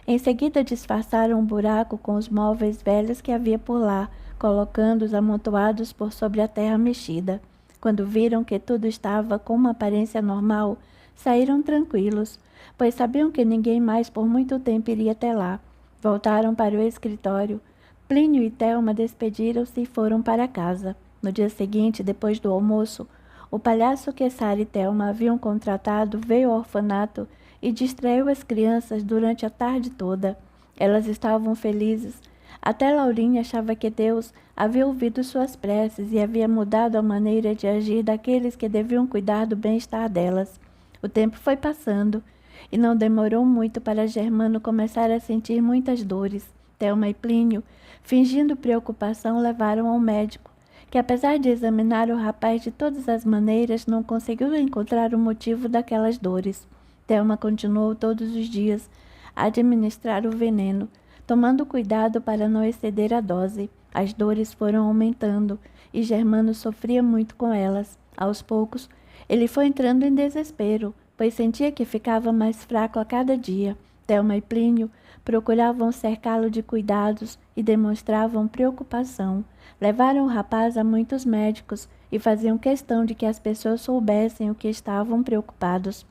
Em seguida, disfarçaram um buraco com os móveis velhos que havia por lá, colocando-os amontoados por sobre a terra mexida. Quando viram que tudo estava com uma aparência normal, saíram tranquilos, pois sabiam que ninguém mais por muito tempo iria até lá. Voltaram para o escritório. Plínio e Thelma despediram-se e foram para casa. No dia seguinte, depois do almoço, o palhaço que Sara e Thelma haviam contratado veio ao orfanato e distraiu as crianças durante a tarde toda. Elas estavam felizes. Até Laurinha achava que Deus havia ouvido suas preces e havia mudado a maneira de agir daqueles que deviam cuidar do bem-estar delas. O tempo foi passando e não demorou muito para Germano começar a sentir muitas dores. Thelma e Plínio, fingindo preocupação, levaram ao médico, que apesar de examinar o rapaz de todas as maneiras, não conseguiu encontrar o motivo daquelas dores. Thelma continuou todos os dias a administrar o veneno, tomando cuidado para não exceder a dose. As dores foram aumentando e Germano sofria muito com elas. Aos poucos, ele foi entrando em desespero, pois sentia que ficava mais fraco a cada dia. Thelma e Plínio procuravam cercá-lo de cuidados e demonstravam preocupação. Levaram o rapaz a muitos médicos e faziam questão de que as pessoas soubessem o que estavam preocupados.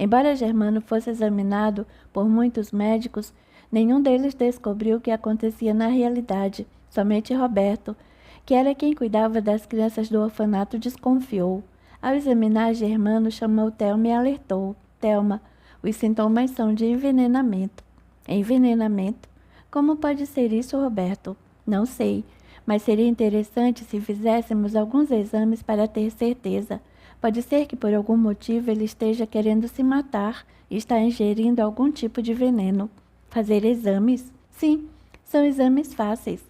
Embora Germano fosse examinado por muitos médicos, nenhum deles descobriu o que acontecia na realidade. Somente Roberto, que era quem cuidava das crianças do orfanato, desconfiou. Ao examinar Germano, chamou Thelma e alertou. Thelma, os sintomas são de envenenamento. Envenenamento? Como pode ser isso, Roberto? Não sei, mas seria interessante se fizéssemos alguns exames para ter certeza. Pode ser que por algum motivo ele esteja querendo se matar e está ingerindo algum tipo de veneno. Fazer exames? Sim, são exames fáceis.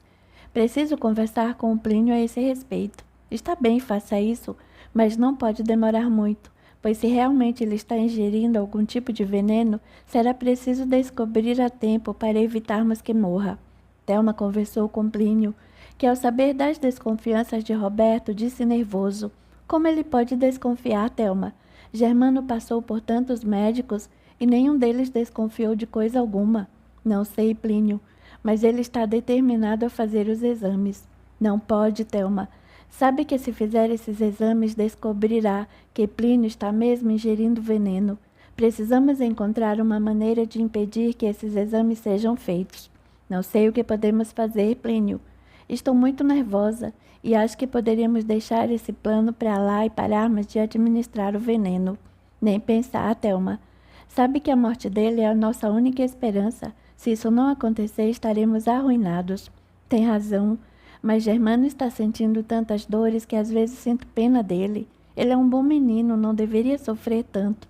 Preciso conversar com o Plínio a esse respeito. Está bem, faça isso, mas não pode demorar muito, pois se realmente ele está ingerindo algum tipo de veneno, será preciso descobrir a tempo para evitarmos que morra. Thelma conversou com Plínio, que ao saber das desconfianças de Roberto, disse nervoso: como ele pode desconfiar, Thelma? Germano passou por tantos médicos e nenhum deles desconfiou de coisa alguma. Não sei, Plínio, mas ele está determinado a fazer os exames. Não pode, Thelma. Sabe que se fizer esses exames descobrirá que Plínio está mesmo ingerindo veneno. Precisamos encontrar uma maneira de impedir que esses exames sejam feitos. Não sei o que podemos fazer, Plínio. Estou muito nervosa e acho que poderíamos deixar esse plano para lá e pararmos de administrar o veneno. Nem pensar, Thelma. Sabe que a morte dele é a nossa única esperança. Se isso não acontecer, estaremos arruinados. Tem razão, mas Germano está sentindo tantas dores que às vezes sinto pena dele. Ele é um bom menino, não deveria sofrer tanto.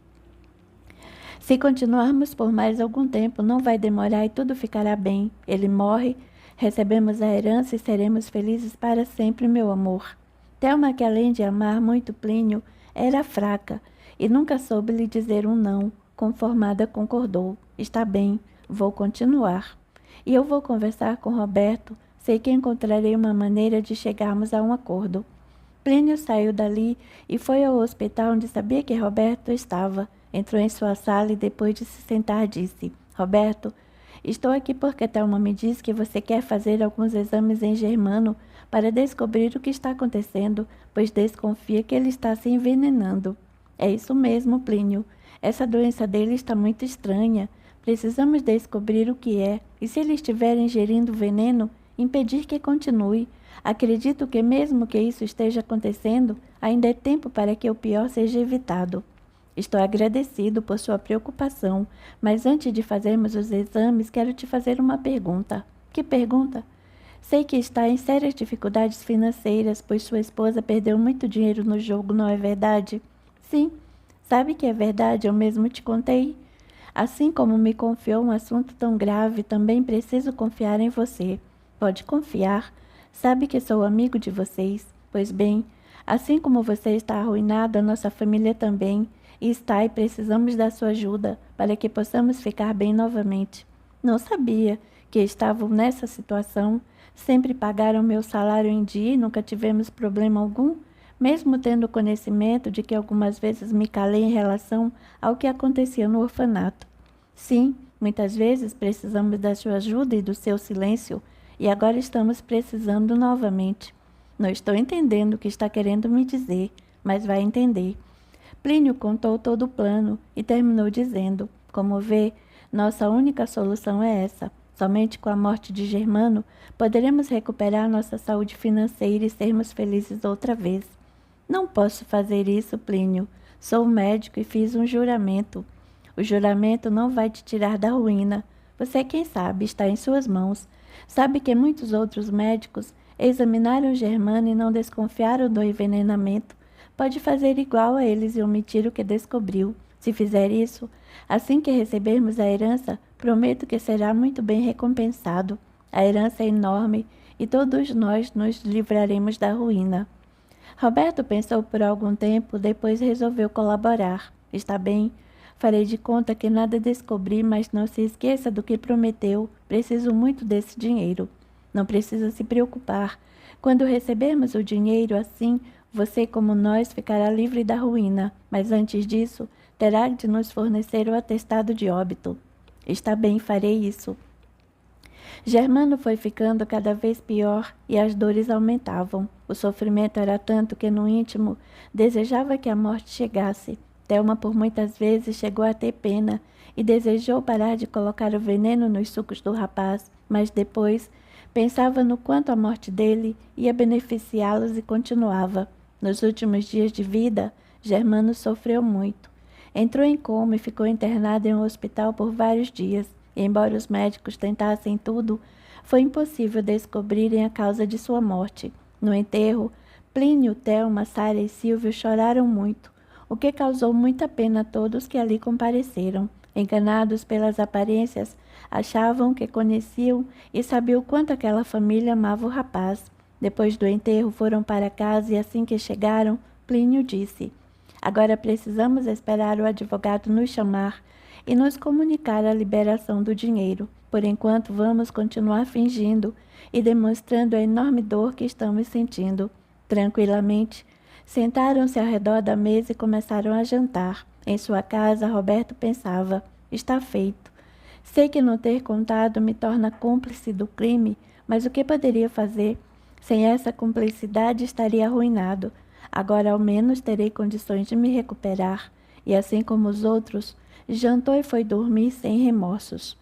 Se continuarmos por mais algum tempo, não vai demorar e tudo ficará bem. Ele morre, recebemos a herança e seremos felizes para sempre, meu amor. Thelma, que além de amar muito Plínio, era fraca e nunca soube lhe dizer um não. Conformada, concordou. Está bem, vou continuar. E eu vou conversar com Roberto. Sei que encontrarei uma maneira de chegarmos a um acordo. Plínio saiu dali e foi ao hospital onde sabia que Roberto estava. Entrou em sua sala e depois de se sentar disse: Roberto, estou aqui porque Thelma me disse que você quer fazer alguns exames em Germano para descobrir o que está acontecendo, pois desconfia que ele está se envenenando. É isso mesmo, Plínio. Essa doença dele está muito estranha. Precisamos descobrir o que é e, se ele estiver ingerindo veneno, impedir que continue. Acredito que, mesmo que isso esteja acontecendo, ainda é tempo para que o pior seja evitado. Estou agradecido por sua preocupação, mas antes de fazermos os exames, quero te fazer uma pergunta. Que pergunta? Sei que está em sérias dificuldades financeiras, pois sua esposa perdeu muito dinheiro no jogo, não é verdade? Sim. Sabe que é verdade, eu mesmo te contei. Assim como me confiou um assunto tão grave, também preciso confiar em você. Pode confiar. Sabe que sou amigo de vocês. Pois bem, assim como você está arruinado, a nossa família também está e precisamos da sua ajuda para que possamos ficar bem novamente. Não sabia que estavam nessa situação. Sempre pagaram meu salário em dia e nunca tivemos problema algum, mesmo tendo conhecimento de que algumas vezes me calei em relação ao que acontecia no orfanato. Sim, muitas vezes precisamos da sua ajuda e do seu silêncio, e agora estamos precisando novamente. Não estou entendendo o que está querendo me dizer, mas vai entender. Plínio contou todo o plano e terminou dizendo: como vê, nossa única solução é essa. Somente com a morte de Germano poderemos recuperar nossa saúde financeira e sermos felizes outra vez. Não posso fazer isso, Plínio. Sou médico e fiz um juramento. O juramento não vai te tirar da ruína. Você, quem sabe, está em suas mãos. Sabe que muitos outros médicos examinaram Germano e não desconfiaram do envenenamento. Pode fazer igual a eles e omitir o que descobriu. Se fizer isso, assim que recebermos a herança, prometo que será muito bem recompensado. A herança é enorme e todos nós nos livraremos da ruína. Roberto pensou por algum tempo, depois resolveu colaborar. Está bem, farei de conta que nada descobri, mas não se esqueça do que prometeu. Preciso muito desse dinheiro. Não precisa se preocupar. Quando recebermos o dinheiro assim, você, como nós, ficará livre da ruína. Mas antes disso, terá de nos fornecer o atestado de óbito. Está bem, farei isso. Germano foi ficando cada vez pior e as dores aumentavam. O sofrimento era tanto que, no íntimo, desejava que a morte chegasse. Thelma, por muitas vezes, chegou a ter pena e desejou parar de colocar o veneno nos sucos do rapaz, mas depois pensava no quanto a morte dele ia beneficiá-los e continuava. Nos últimos dias de vida, Germano sofreu muito. Entrou em coma e ficou internado em um hospital por vários dias. E, embora os médicos tentassem tudo, foi impossível descobrirem a causa de sua morte. No enterro, Plínio, Thelma, Sara e Silvio choraram muito, o que causou muita pena a todos que ali compareceram. Enganados pelas aparências, achavam que conheciam e sabiam o quanto aquela família amava o rapaz. Depois do enterro, foram para casa e, assim que chegaram, Plínio disse: agora precisamos esperar o advogado nos chamar e nos comunicar a liberação do dinheiro. Por enquanto, vamos continuar fingindo e demonstrando a enorme dor que estamos sentindo. Tranquilamente, sentaram-se ao redor da mesa e começaram a jantar. Em sua casa, Roberto pensava: está feito. Sei que não ter contado me torna cúmplice do crime, mas o que poderia fazer? Sem essa cumplicidade, estaria arruinado. Agora, ao menos, terei condições de me recuperar. E, assim como os outros, jantou e foi dormir sem remorsos.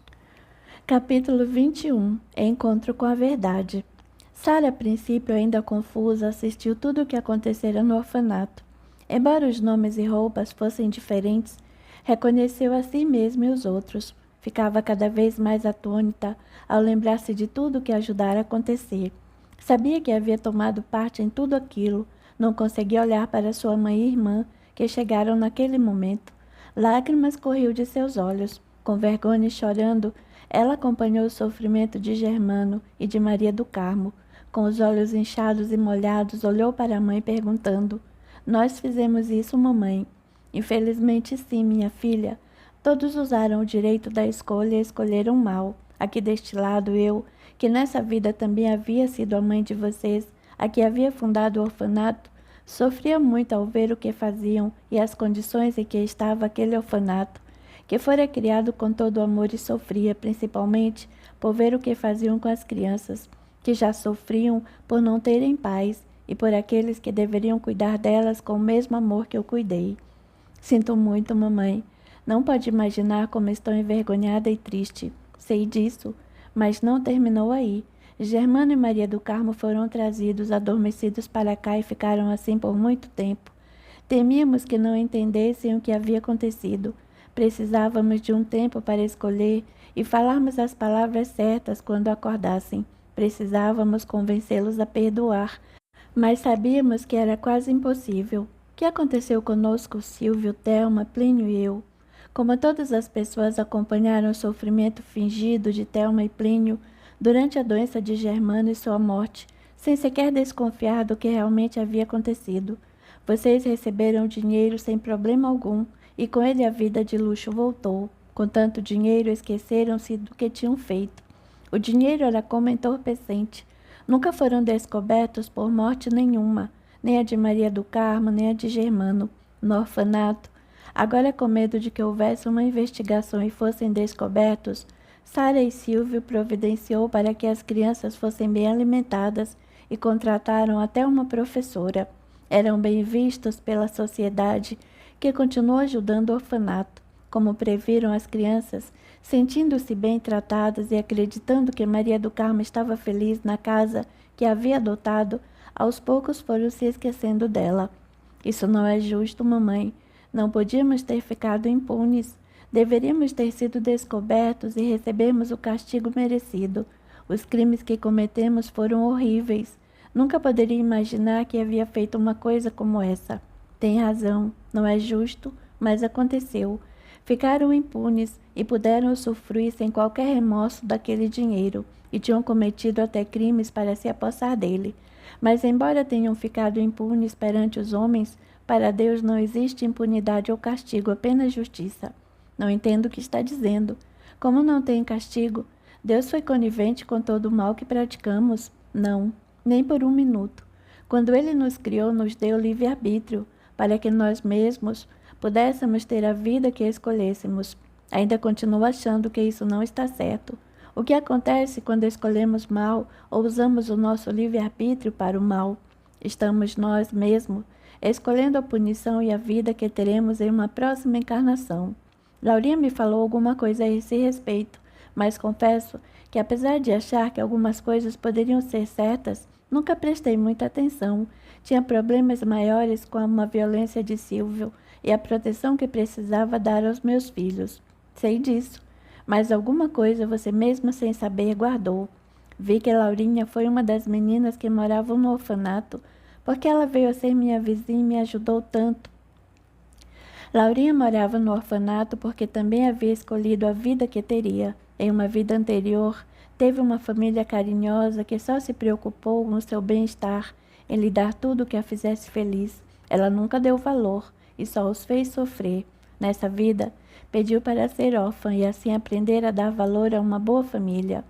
Capítulo 21. Encontro com a verdade. Sara, a princípio ainda confusa, assistiu tudo o que acontecera no orfanato. Embora os nomes e roupas fossem diferentes, reconheceu a si mesma e os outros. Ficava cada vez mais atônita ao lembrar-se de tudo o que ajudara a acontecer. Sabia que havia tomado parte em tudo aquilo. Não conseguia olhar para sua mãe e irmã, que chegaram naquele momento. Lágrimas corriam de seus olhos. Com vergonha e chorando, ela acompanhou o sofrimento de Germano e de Maria do Carmo. Com os olhos inchados e molhados, olhou para a mãe perguntando: nós fizemos isso, mamãe? Infelizmente sim, minha filha. Todos usaram o direito da escolha e escolheram mal. Aqui deste lado, eu, que nessa vida também havia sido a mãe de vocês, a que havia fundado o orfanato, sofria muito ao ver o que faziam e as condições em que estava aquele orfanato, que fora criado com todo o amor, e sofria principalmente por ver o que faziam com as crianças, que já sofriam por não terem pais, e por aqueles que deveriam cuidar delas com o mesmo amor que eu cuidei. Sinto muito, mamãe. Não pode imaginar como estou envergonhada e triste. Sei disso, mas não terminou aí. Germano e Maria do Carmo foram trazidos adormecidos para cá e ficaram assim por muito tempo. Temíamos que não entendessem o que havia acontecido. Precisávamos de um tempo para escolher e falarmos as palavras certas quando acordassem. Precisávamos convencê-los a perdoar, mas sabíamos que era quase impossível. O que aconteceu conosco, Silvio, Thelma, Plínio e eu? Como todas as pessoas acompanharam o sofrimento fingido de Thelma e Plínio durante a doença de Germano e sua morte, sem sequer desconfiar do que realmente havia acontecido. Vocês receberam dinheiro sem problema algum, e com ele a vida de luxo voltou. Com tanto dinheiro, esqueceram-se do que tinham feito. O dinheiro era como entorpecente. Nunca foram descobertos por morte nenhuma, nem a de Maria do Carmo, nem a de Germano, no orfanato. Agora, com medo de que houvesse uma investigação e fossem descobertos, Sara e Silvio providenciou para que as crianças fossem bem alimentadas e contrataram até uma professora. Eram bem vistos pela sociedade, que continuou ajudando o orfanato. Como previram as crianças, sentindo-se bem tratadas e acreditando que Maria do Carmo estava feliz na casa que havia adotado, aos poucos foram se esquecendo dela. Isso não é justo, mamãe. Não podíamos ter ficado impunes. Deveríamos ter sido descobertos e recebermos o castigo merecido. Os crimes que cometemos foram horríveis. Nunca poderia imaginar que havia feito uma coisa como essa. Tem razão, não é justo, mas aconteceu. Ficaram impunes e puderam usufruir sem qualquer remorso daquele dinheiro, e tinham cometido até crimes para se apossar dele. Mas, embora tenham ficado impunes perante os homens, para Deus não existe impunidade ou castigo, apenas justiça. Não entendo o que está dizendo. Como não tem castigo? Deus foi conivente com todo o mal que praticamos? Não, nem por um minuto. Quando Ele nos criou, nos deu livre-arbítrio, para que nós mesmos pudéssemos ter a vida que escolhêssemos. Ainda continuo achando que isso não está certo. O que acontece quando escolhemos mal ou usamos o nosso livre-arbítrio para o mal? Estamos nós mesmos escolhendo a punição e a vida que teremos em uma próxima encarnação. Laurinha me falou alguma coisa a esse respeito, mas confesso que, apesar de achar que algumas coisas poderiam ser certas, nunca prestei muita atenção. Tinha problemas maiores com a violência de Silvio e a proteção que precisava dar aos meus filhos. Sei disso, mas alguma coisa você mesma sem saber guardou. Vi que Laurinha foi uma das meninas que moravam no orfanato, porque ela veio a ser minha vizinha e me ajudou tanto. Laurinha morava no orfanato porque também havia escolhido a vida que teria. Em uma vida anterior, teve uma família carinhosa que só se preocupou com o seu bem-estar, em lhe dar tudo o que a fizesse feliz. Ela nunca deu valor e só os fez sofrer. Nessa vida, pediu para ser órfã e assim aprender a dar valor a uma boa família.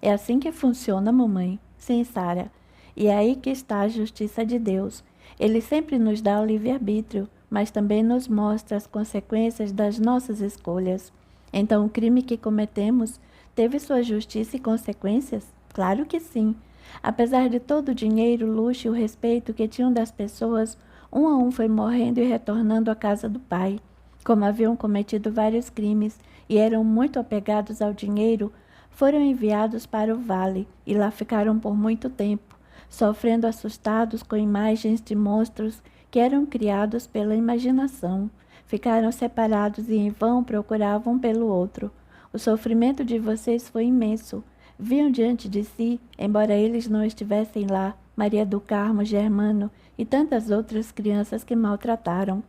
É assim que funciona, mamãe? Sim, Sara. E é aí que está a justiça de Deus. Ele sempre nos dá o livre-arbítrio, mas também nos mostra as consequências das nossas escolhas. Então, o crime que cometemos teve sua justiça e consequências? Claro que sim. Apesar de todo o dinheiro, luxo e o respeito que tinham das pessoas, um a um foi morrendo e retornando à casa do pai. Como haviam cometido vários crimes e eram muito apegados ao dinheiro, foram enviados para o vale e lá ficaram por muito tempo, sofrendo assustados com imagens de monstros que eram criados pela imaginação. Ficaram separados e em vão procuravam um pelo outro. O sofrimento de vocês foi imenso. Viam diante de si, embora eles não estivessem lá, Maria do Carmo, Germano e tantas outras crianças que maltrataram.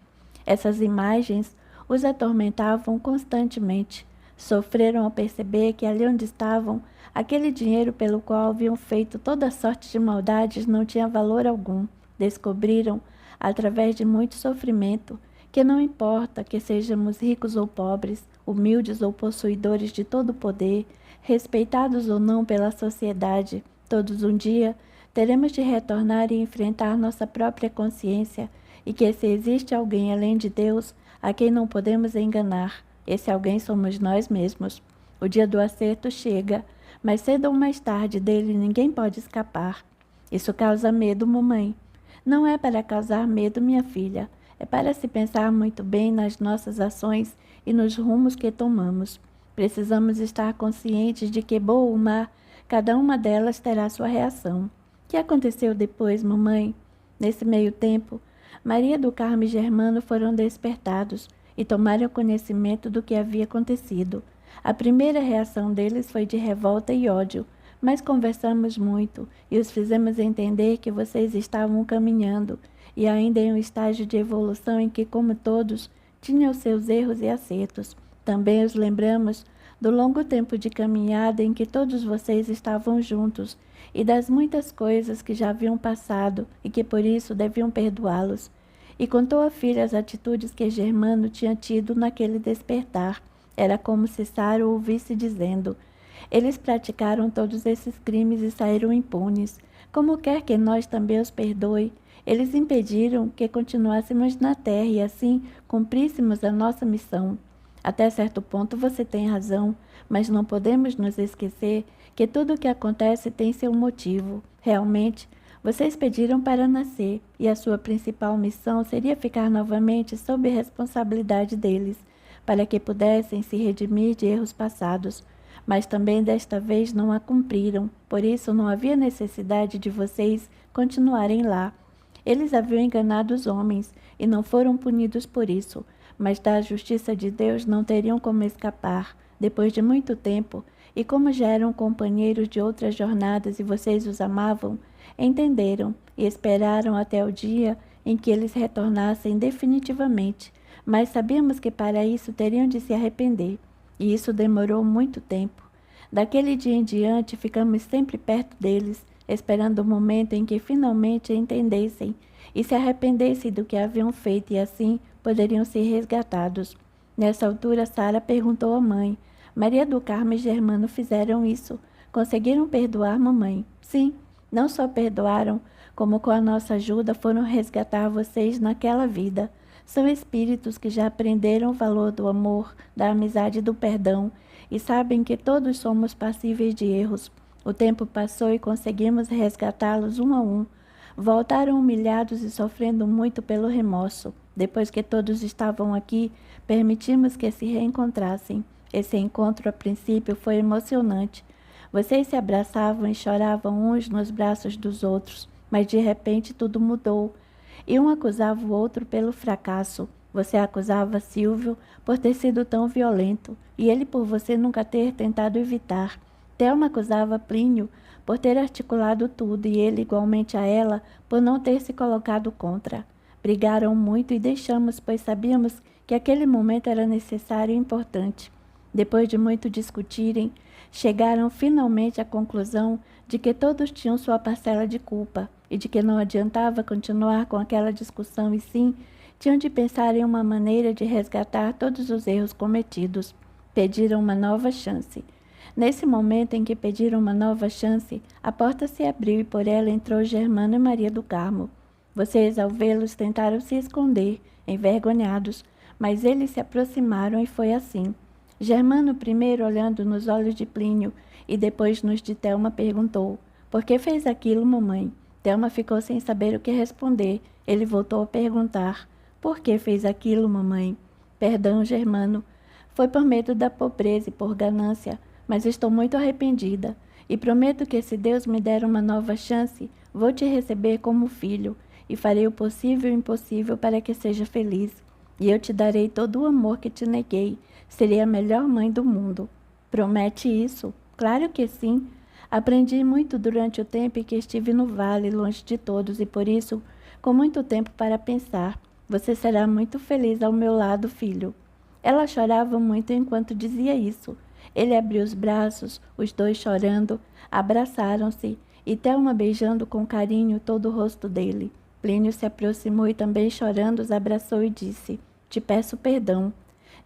Essas imagens os atormentavam constantemente. Sofreram ao perceber que ali onde estavam, aquele dinheiro pelo qual haviam feito toda sorte de maldades não tinha valor algum. Descobriram, através de muito sofrimento, que não importa que sejamos ricos ou pobres, humildes ou possuidores de todo o poder, respeitados ou não pela sociedade, todos um dia teremos de retornar e enfrentar nossa própria consciência, e que se existe alguém além de Deus a quem não podemos enganar, esse alguém somos nós mesmos. O dia do acerto chega, mas cedo ou mais tarde dele ninguém pode escapar. Isso causa medo, mamãe? Não é para causar medo, minha filha. É para se pensar muito bem nas nossas ações e nos rumos que tomamos. Precisamos estar conscientes de que, boa ou má, cada uma delas terá sua reação. O que aconteceu depois, mamãe? Nesse meio tempo, Maria do Carmo e Germano foram despertados e tomaram conhecimento do que havia acontecido. A primeira reação deles foi de revolta e ódio, mas conversamos muito e os fizemos entender que vocês estavam caminhando e ainda em um estágio de evolução em que, como todos, tinham seus erros e acertos. Também os lembramos do longo tempo de caminhada em que todos vocês estavam juntos e das muitas coisas que já haviam passado e que por isso deviam perdoá-los. E contou à filha as atitudes que Germano tinha tido naquele despertar. Era como se Sara o ouvisse dizendo: eles praticaram todos esses crimes e saíram impunes. Como quer que nós também os perdoe, eles impediram que continuássemos na terra e assim cumpríssemos a nossa missão. Até certo ponto você tem razão, mas não podemos nos esquecer que tudo o que acontece tem seu motivo. Realmente, vocês pediram para nascer, e a sua principal missão seria ficar novamente sob responsabilidade deles, para que pudessem se redimir de erros passados. Mas também desta vez não a cumpriram, por isso não havia necessidade de vocês continuarem lá. Eles haviam enganado os homens e não foram punidos por isso, mas da justiça de Deus não teriam como escapar. Depois de muito tempo, e como já eram companheiros de outras jornadas e vocês os amavam, entenderam e esperaram até o dia em que eles retornassem definitivamente, mas sabíamos que para isso teriam de se arrepender, e isso demorou muito tempo. Daquele dia em diante, ficamos sempre perto deles, esperando o momento em que finalmente entendessem e se arrependessem do que haviam feito e assim poderiam ser resgatados. Nessa altura, Sara perguntou à mãe: Maria do Carmo e Germano fizeram isso. Conseguiram perdoar mamãe? Sim, não só perdoaram, como com a nossa ajuda foram resgatar vocês naquela vida. São espíritos que já aprenderam o valor do amor, da amizade e do perdão e sabem que todos somos passíveis de erros. O tempo passou e conseguimos resgatá-los um a um. Voltaram humilhados e sofrendo muito pelo remorso. Depois que todos estavam aqui, permitimos que se reencontrassem. Esse encontro, a princípio, foi emocionante. Vocês se abraçavam e choravam uns nos braços dos outros, mas de repente tudo mudou. E um acusava o outro pelo fracasso. Você acusava Silvio por ter sido tão violento, e ele por você nunca ter tentado evitar. Thelma acusava Plínio por ter articulado tudo, e ele igualmente a ela por não ter se colocado contra. Brigaram muito e deixamos, pois sabíamos que aquele momento era necessário e importante. Depois de muito discutirem, chegaram finalmente à conclusão de que todos tinham sua parcela de culpa e de que não adiantava continuar com aquela discussão e sim, tinham de pensar em uma maneira de resgatar todos os erros cometidos. Pediram uma nova chance. Nesse momento em que pediram uma nova chance, a porta se abriu e por ela entrou Germano e Maria do Carmo. Vocês, ao vê-los, tentaram se esconder, envergonhados, mas eles se aproximaram e foi assim. Germano, primeiro olhando nos olhos de Plínio e depois nos de Thelma, perguntou: por que fez aquilo, mamãe? Thelma ficou sem saber o que responder. Ele voltou a perguntar: por que fez aquilo, mamãe? Perdão, Germano. Foi por medo da pobreza e por ganância, mas estou muito arrependida e prometo que se Deus me der uma nova chance, vou te receber como filho e farei o possível e o impossível para que seja feliz. E eu te darei todo o amor que te neguei. Serei a melhor mãe do mundo. Promete isso? Claro que sim. Aprendi muito durante o tempo em que estive no vale, longe de todos, e por isso, com muito tempo para pensar. Você será muito feliz ao meu lado, filho. Ela chorava muito enquanto dizia isso. Ele abriu os braços, os dois chorando, abraçaram-se, e Thelma beijando com carinho todo o rosto dele. Plínio se aproximou e também chorando os abraçou e disse: te peço perdão.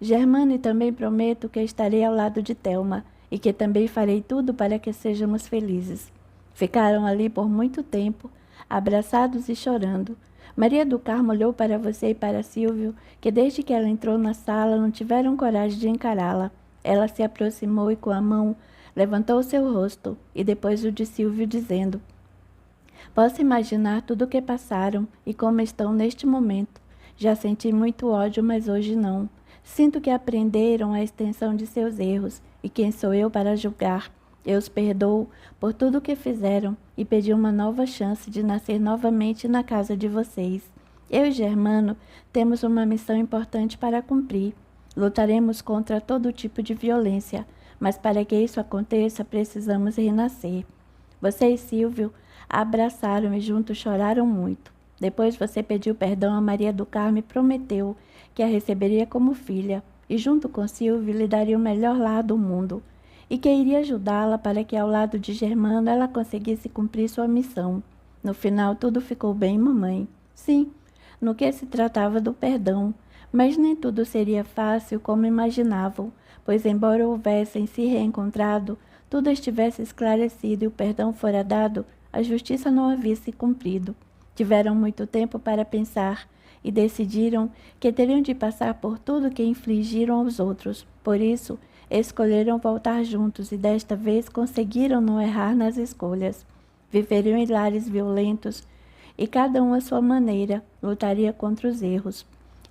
Germano, e também prometo que estarei ao lado de Thelma e que também farei tudo para que sejamos felizes. Ficaram ali por muito tempo, abraçados e chorando. Maria do Carmo olhou para você e para Silvio, que desde que ela entrou na sala não tiveram coragem de encará-la. Ela se aproximou e com a mão levantou seu rosto e depois o de Silvio, dizendo: posso imaginar tudo o que passaram e como estão neste momento. Já senti muito ódio, mas hoje não. Sinto que aprenderam a extensão de seus erros, e quem sou eu para julgar? Eu os perdoo por tudo o que fizeram e pedi uma nova chance de nascer novamente na casa de vocês. Eu e Germano temos uma missão importante para cumprir. Lutaremos contra todo tipo de violência, mas para que isso aconteça, precisamos renascer. Você e Silvio abraçaram e juntos choraram muito. Depois você pediu perdão a Maria do Carmo e prometeu que a receberia como filha, e junto com Silvio lhe daria o melhor lar do mundo, e que iria ajudá-la para que ao lado de Germano ela conseguisse cumprir sua missão. No final tudo ficou bem, mamãe. Sim, no que se tratava do perdão, mas nem tudo seria fácil como imaginavam, pois embora houvessem se reencontrado, tudo estivesse esclarecido e o perdão fora dado, a justiça não havia se cumprido. Tiveram muito tempo para pensar e decidiram que teriam de passar por tudo que infligiram aos outros. Por isso, escolheram voltar juntos e desta vez conseguiram não errar nas escolhas. Viveriam em lares violentos e cada um à sua maneira lutaria contra os erros.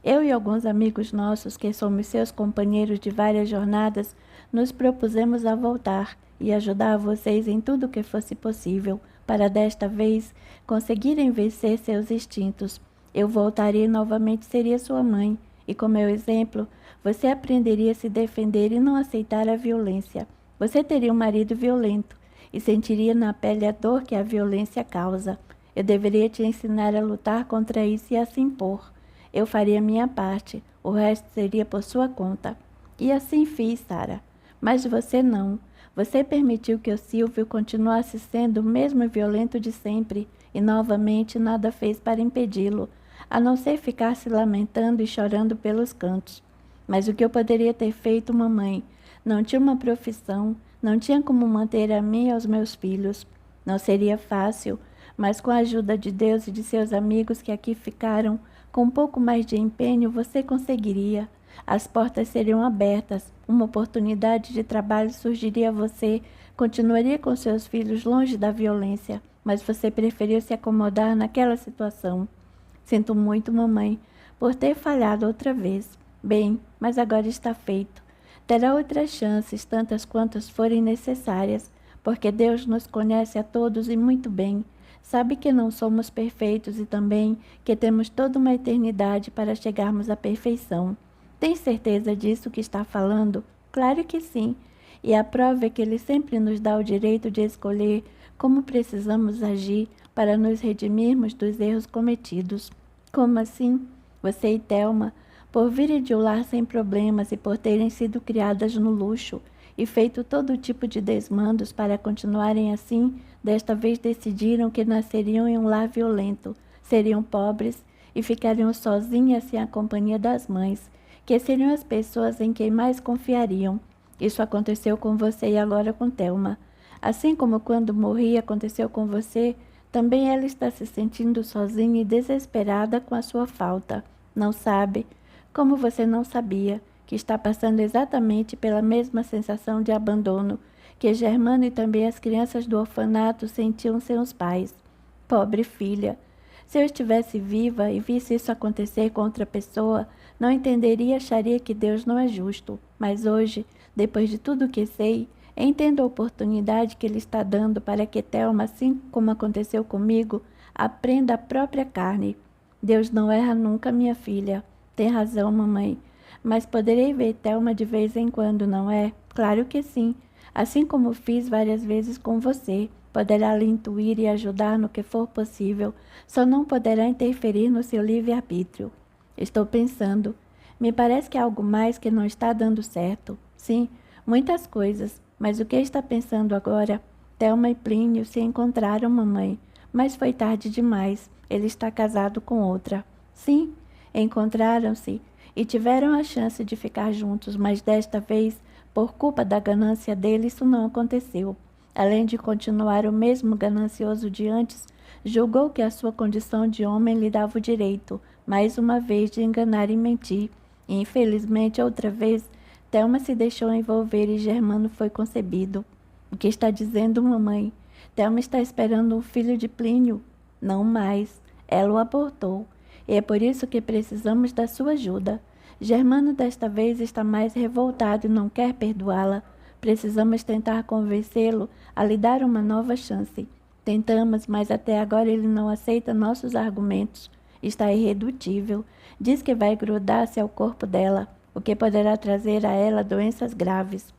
Eu e alguns amigos nossos, que somos seus companheiros de várias jornadas, nos propusemos a voltar e ajudar vocês em tudo o que fosse possível, para desta vez conseguirem vencer seus instintos. Eu voltaria e novamente seria sua mãe, e com meu exemplo, você aprenderia a se defender e não aceitar a violência. Você teria um marido violento e sentiria na pele a dor que a violência causa. Eu deveria te ensinar a lutar contra isso e a se impor. Eu faria minha parte, o resto seria por sua conta. E assim fiz, Sara. Mas você não. Você permitiu que o Silvio continuasse sendo o mesmo violento de sempre, e novamente nada fez para impedi-lo, a não ser ficar se lamentando e chorando pelos cantos. Mas o que eu poderia ter feito, mamãe? Não tinha uma profissão, não tinha como manter a mim e aos meus filhos. Não seria fácil, mas com a ajuda de Deus e de seus amigos que aqui ficaram, com um pouco mais de empenho, você conseguiria. As portas seriam abertas, uma oportunidade de trabalho surgiria a você, continuaria com seus filhos longe da violência, mas você preferiu se acomodar naquela situação. Sinto muito, mamãe, por ter falhado outra vez. Bem, mas agora está feito. Terá outras chances, tantas quantas forem necessárias, porque Deus nos conhece a todos e muito bem. Sabe que não somos perfeitos e também que temos toda uma eternidade para chegarmos à perfeição. Tem certeza disso que está falando? Claro que sim. E a prova é que Ele sempre nos dá o direito de escolher como precisamos agir para nos redimirmos dos erros cometidos. Como assim? Você e Thelma, por virem de um lar sem problemas e por terem sido criadas no luxo e feito todo tipo de desmandos para continuarem assim, desta vez decidiram que nasceriam em um lar violento, seriam pobres e ficariam sozinhas sem a companhia das mães, que seriam as pessoas em quem mais confiariam. Isso aconteceu com você e agora com Thelma. Assim como quando morri aconteceu com você, também ela está se sentindo sozinha e desesperada com a sua falta. Não sabe, como você não sabia, que está passando exatamente pela mesma sensação de abandono que Germano e também as crianças do orfanato sentiam sem os pais. Pobre filha! Se eu estivesse viva e visse isso acontecer com outra pessoa, não entenderia e acharia que Deus não é justo. Mas hoje, depois de tudo o que sei, entendo a oportunidade que Ele está dando para que Thelma, assim como aconteceu comigo, aprenda a própria carne. Deus não erra nunca, minha filha. Tem razão, mamãe. Mas poderei ver Thelma de vez em quando, não é? Claro que sim. Assim como fiz várias vezes com você. Poderá lhe intuir e ajudar no que for possível, só não poderá interferir no seu livre-arbítrio. Estou pensando. Me parece que há algo mais que não está dando certo. Sim, muitas coisas, mas o que está pensando agora? Thelma e Plínio se encontraram, mamãe, mas foi tarde demais. Ele está casado com outra. Sim, encontraram-se e tiveram a chance de ficar juntos, mas desta vez, por culpa da ganância dele, isso não aconteceu. Além de continuar o mesmo ganancioso de antes, julgou que a sua condição de homem lhe dava o direito, mais uma vez, de enganar e mentir. E, infelizmente, outra vez, Thelma se deixou envolver e Germano foi concebido. O que está dizendo, mamãe? Thelma está esperando um filho de Plínio? Não mais. Ela o abortou. E é por isso que precisamos da sua ajuda. Germano desta vez está mais revoltado e não quer perdoá-la. Precisamos tentar convencê-lo a lhe dar uma nova chance. Tentamos, mas até agora ele não aceita nossos argumentos. Está irredutível. Diz que vai grudar-se ao corpo dela, o que poderá trazer a ela doenças graves.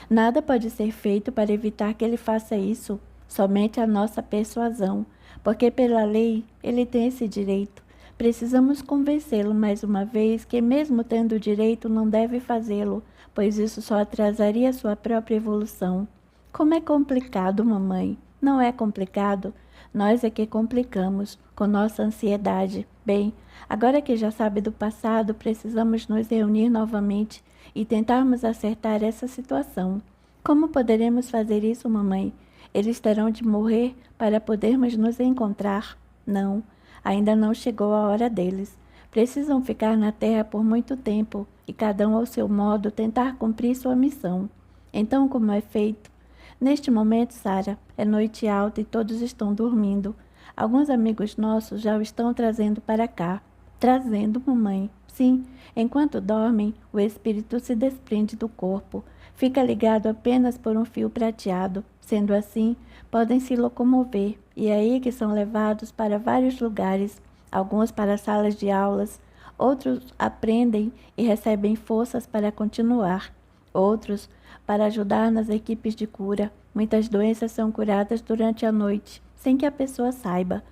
Nada pode ser feito para evitar que ele faça isso, somente a nossa persuasão, porque pela lei ele tem esse direito. Precisamos convencê-lo mais uma vez que, mesmo tendo o direito, não deve fazê-lo, pois isso só atrasaria sua própria evolução. Como é complicado, mamãe. Não é complicado. Nós é que complicamos, com nossa ansiedade. Bem, agora que já sabe do passado, precisamos nos reunir novamente e tentarmos acertar essa situação. Como poderemos fazer isso, mamãe? Eles terão de morrer para podermos nos encontrar? Não, ainda não chegou a hora deles. Precisam ficar na terra por muito tempo e, cada um ao seu modo, tentar cumprir sua missão. Então, como é feito? Neste momento, Sara, é noite alta e todos estão dormindo. Alguns amigos nossos já o estão trazendo para cá. Trazendo, mamãe? Sim, enquanto dormem, o espírito se desprende do corpo. Fica ligado apenas por um fio prateado. Sendo assim, podem se locomover, e é aí que são levados para vários lugares, alguns para salas de aulas, outros aprendem e recebem forças para continuar, outros para ajudar nas equipes de cura. Muitas doenças são curadas durante a noite, sem que a pessoa saiba.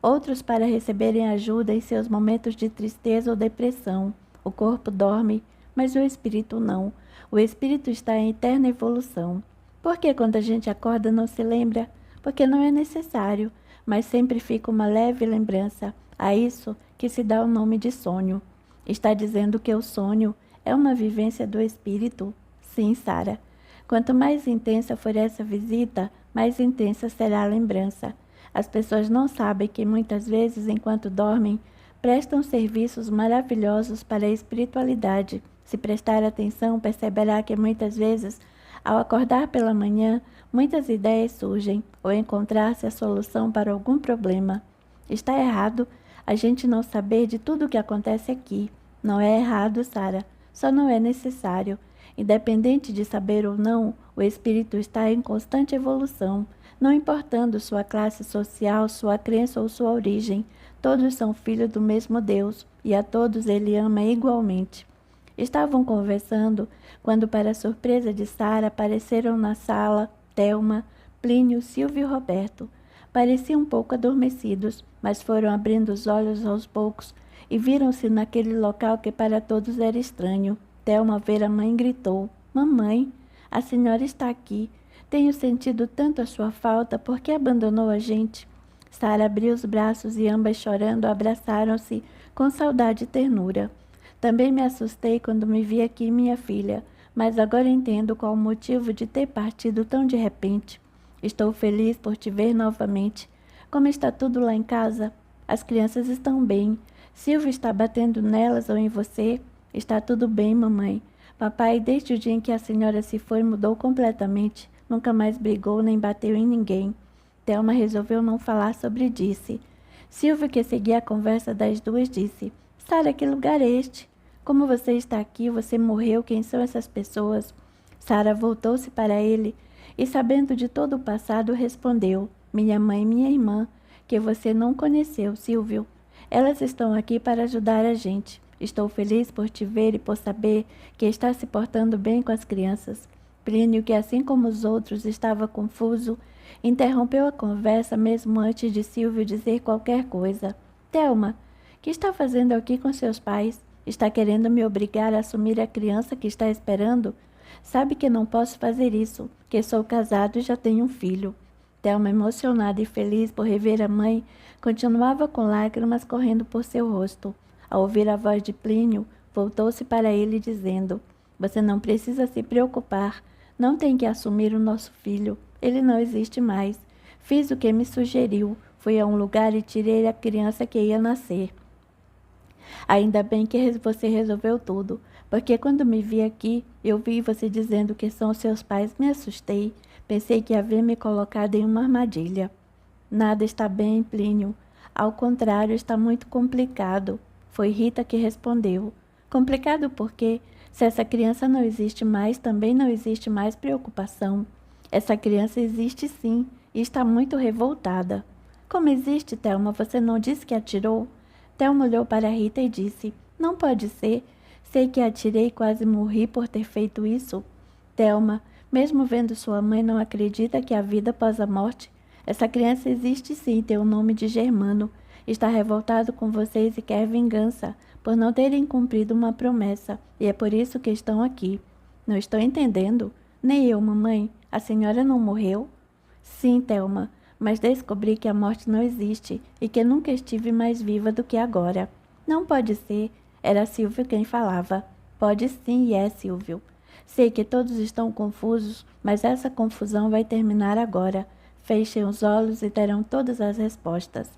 Outros para receberem ajuda em seus momentos de tristeza ou depressão. O corpo dorme, mas o espírito não. O espírito está em eterna evolução. Por que quando a gente acorda não se lembra? Porque não é necessário, mas sempre fica uma leve lembrança. A isso que se dá o nome de sonho. Está dizendo que o sonho é uma vivência do espírito? Sim, Sara. Quanto mais intensa for essa visita, mais intensa será a lembrança. As pessoas não sabem que muitas vezes, enquanto dormem, prestam serviços maravilhosos para a espiritualidade. Se prestar atenção, perceberá que muitas vezes, ao acordar pela manhã, muitas ideias surgem ou encontrar-se a solução para algum problema. Está errado a gente não saber de tudo o que acontece aqui. Não é errado, Sara, só não é necessário. Independente de saber ou não, o espírito está em constante evolução, não importando sua classe social, sua crença ou sua origem. Todos são filhos do mesmo Deus e a todos ele ama igualmente. Estavam conversando quando, para surpresa de Sara, apareceram na sala Thelma, Plínio, Silvio e Roberto. Pareciam um pouco adormecidos, mas foram abrindo os olhos aos poucos e viram-se naquele local que para todos era estranho. Thelma, ao ver a mãe, gritou: "Mamãe, a senhora está aqui. Tenho sentido tanto a sua falta, por que abandonou a gente?" Sara abriu os braços e ambas, chorando, abraçaram-se com saudade e ternura. "Também me assustei quando me vi aqui, minha filha, mas agora entendo qual o motivo de ter partido tão de repente. Estou feliz por te ver novamente. Como está tudo lá em casa? As crianças estão bem. Silvio está batendo nelas ou em você?" "Está tudo bem, mamãe. Papai, desde o dia em que a senhora se foi, mudou completamente. Nunca mais brigou nem bateu em ninguém." Thelma resolveu não falar sobre disse. Silvio, que seguia a conversa das duas, disse: "Sara, que lugar é este? Como você está aqui? Você morreu? Quem são essas pessoas?" Sara voltou-se para ele e, sabendo de todo o passado, respondeu: "Minha mãe e minha irmã, que você não conheceu, Silvio. Elas estão aqui para ajudar a gente. Estou feliz por te ver e por saber que está se portando bem com as crianças." Plínio, que assim como os outros estava confuso, interrompeu a conversa mesmo antes de Silvio dizer qualquer coisa. "Thelma, que está fazendo aqui com seus pais? Está querendo me obrigar a assumir a criança que está esperando? Sabe que não posso fazer isso, que sou casado e já tenho um filho." Thelma, emocionada e feliz por rever a mãe, continuava com lágrimas correndo por seu rosto. Ao ouvir a voz de Plínio, voltou-se para ele dizendo: Você não precisa se preocupar. Não tem que assumir o nosso filho. Ele não existe mais. Fiz o que me sugeriu. Fui a um lugar e tirei a criança que ia nascer. Ainda bem que você resolveu tudo, porque quando me vi aqui, eu vi você dizendo que são seus pais, me assustei. Pensei que havia me colocado em uma armadilha. Nada está bem, Plínio. Ao contrário, está muito complicado. Foi Rita que respondeu. Complicado porque, se essa criança não existe mais, também não existe mais preocupação. Essa criança existe sim, e está muito revoltada. Como existe, Thelma? Você não disse que atirou? Thelma olhou para Rita e disse: Não pode ser. Sei que atirei e quase morri por ter feito isso. Thelma, mesmo vendo sua mãe, não acredita que há vida após a morte? Essa criança existe sim, tem o nome de Germano. Está revoltado com vocês e quer vingança, por não terem cumprido uma promessa, e é por isso que estão aqui. Não estou entendendo. Nem eu, mamãe. A senhora não morreu? Sim, Thelma, mas descobri que a morte não existe e que nunca estive mais viva do que agora. Não pode ser. Era Silvio quem falava. Pode sim, e é Silvio. Sei que todos estão confusos, mas essa confusão vai terminar agora. Fechem os olhos e terão todas as respostas.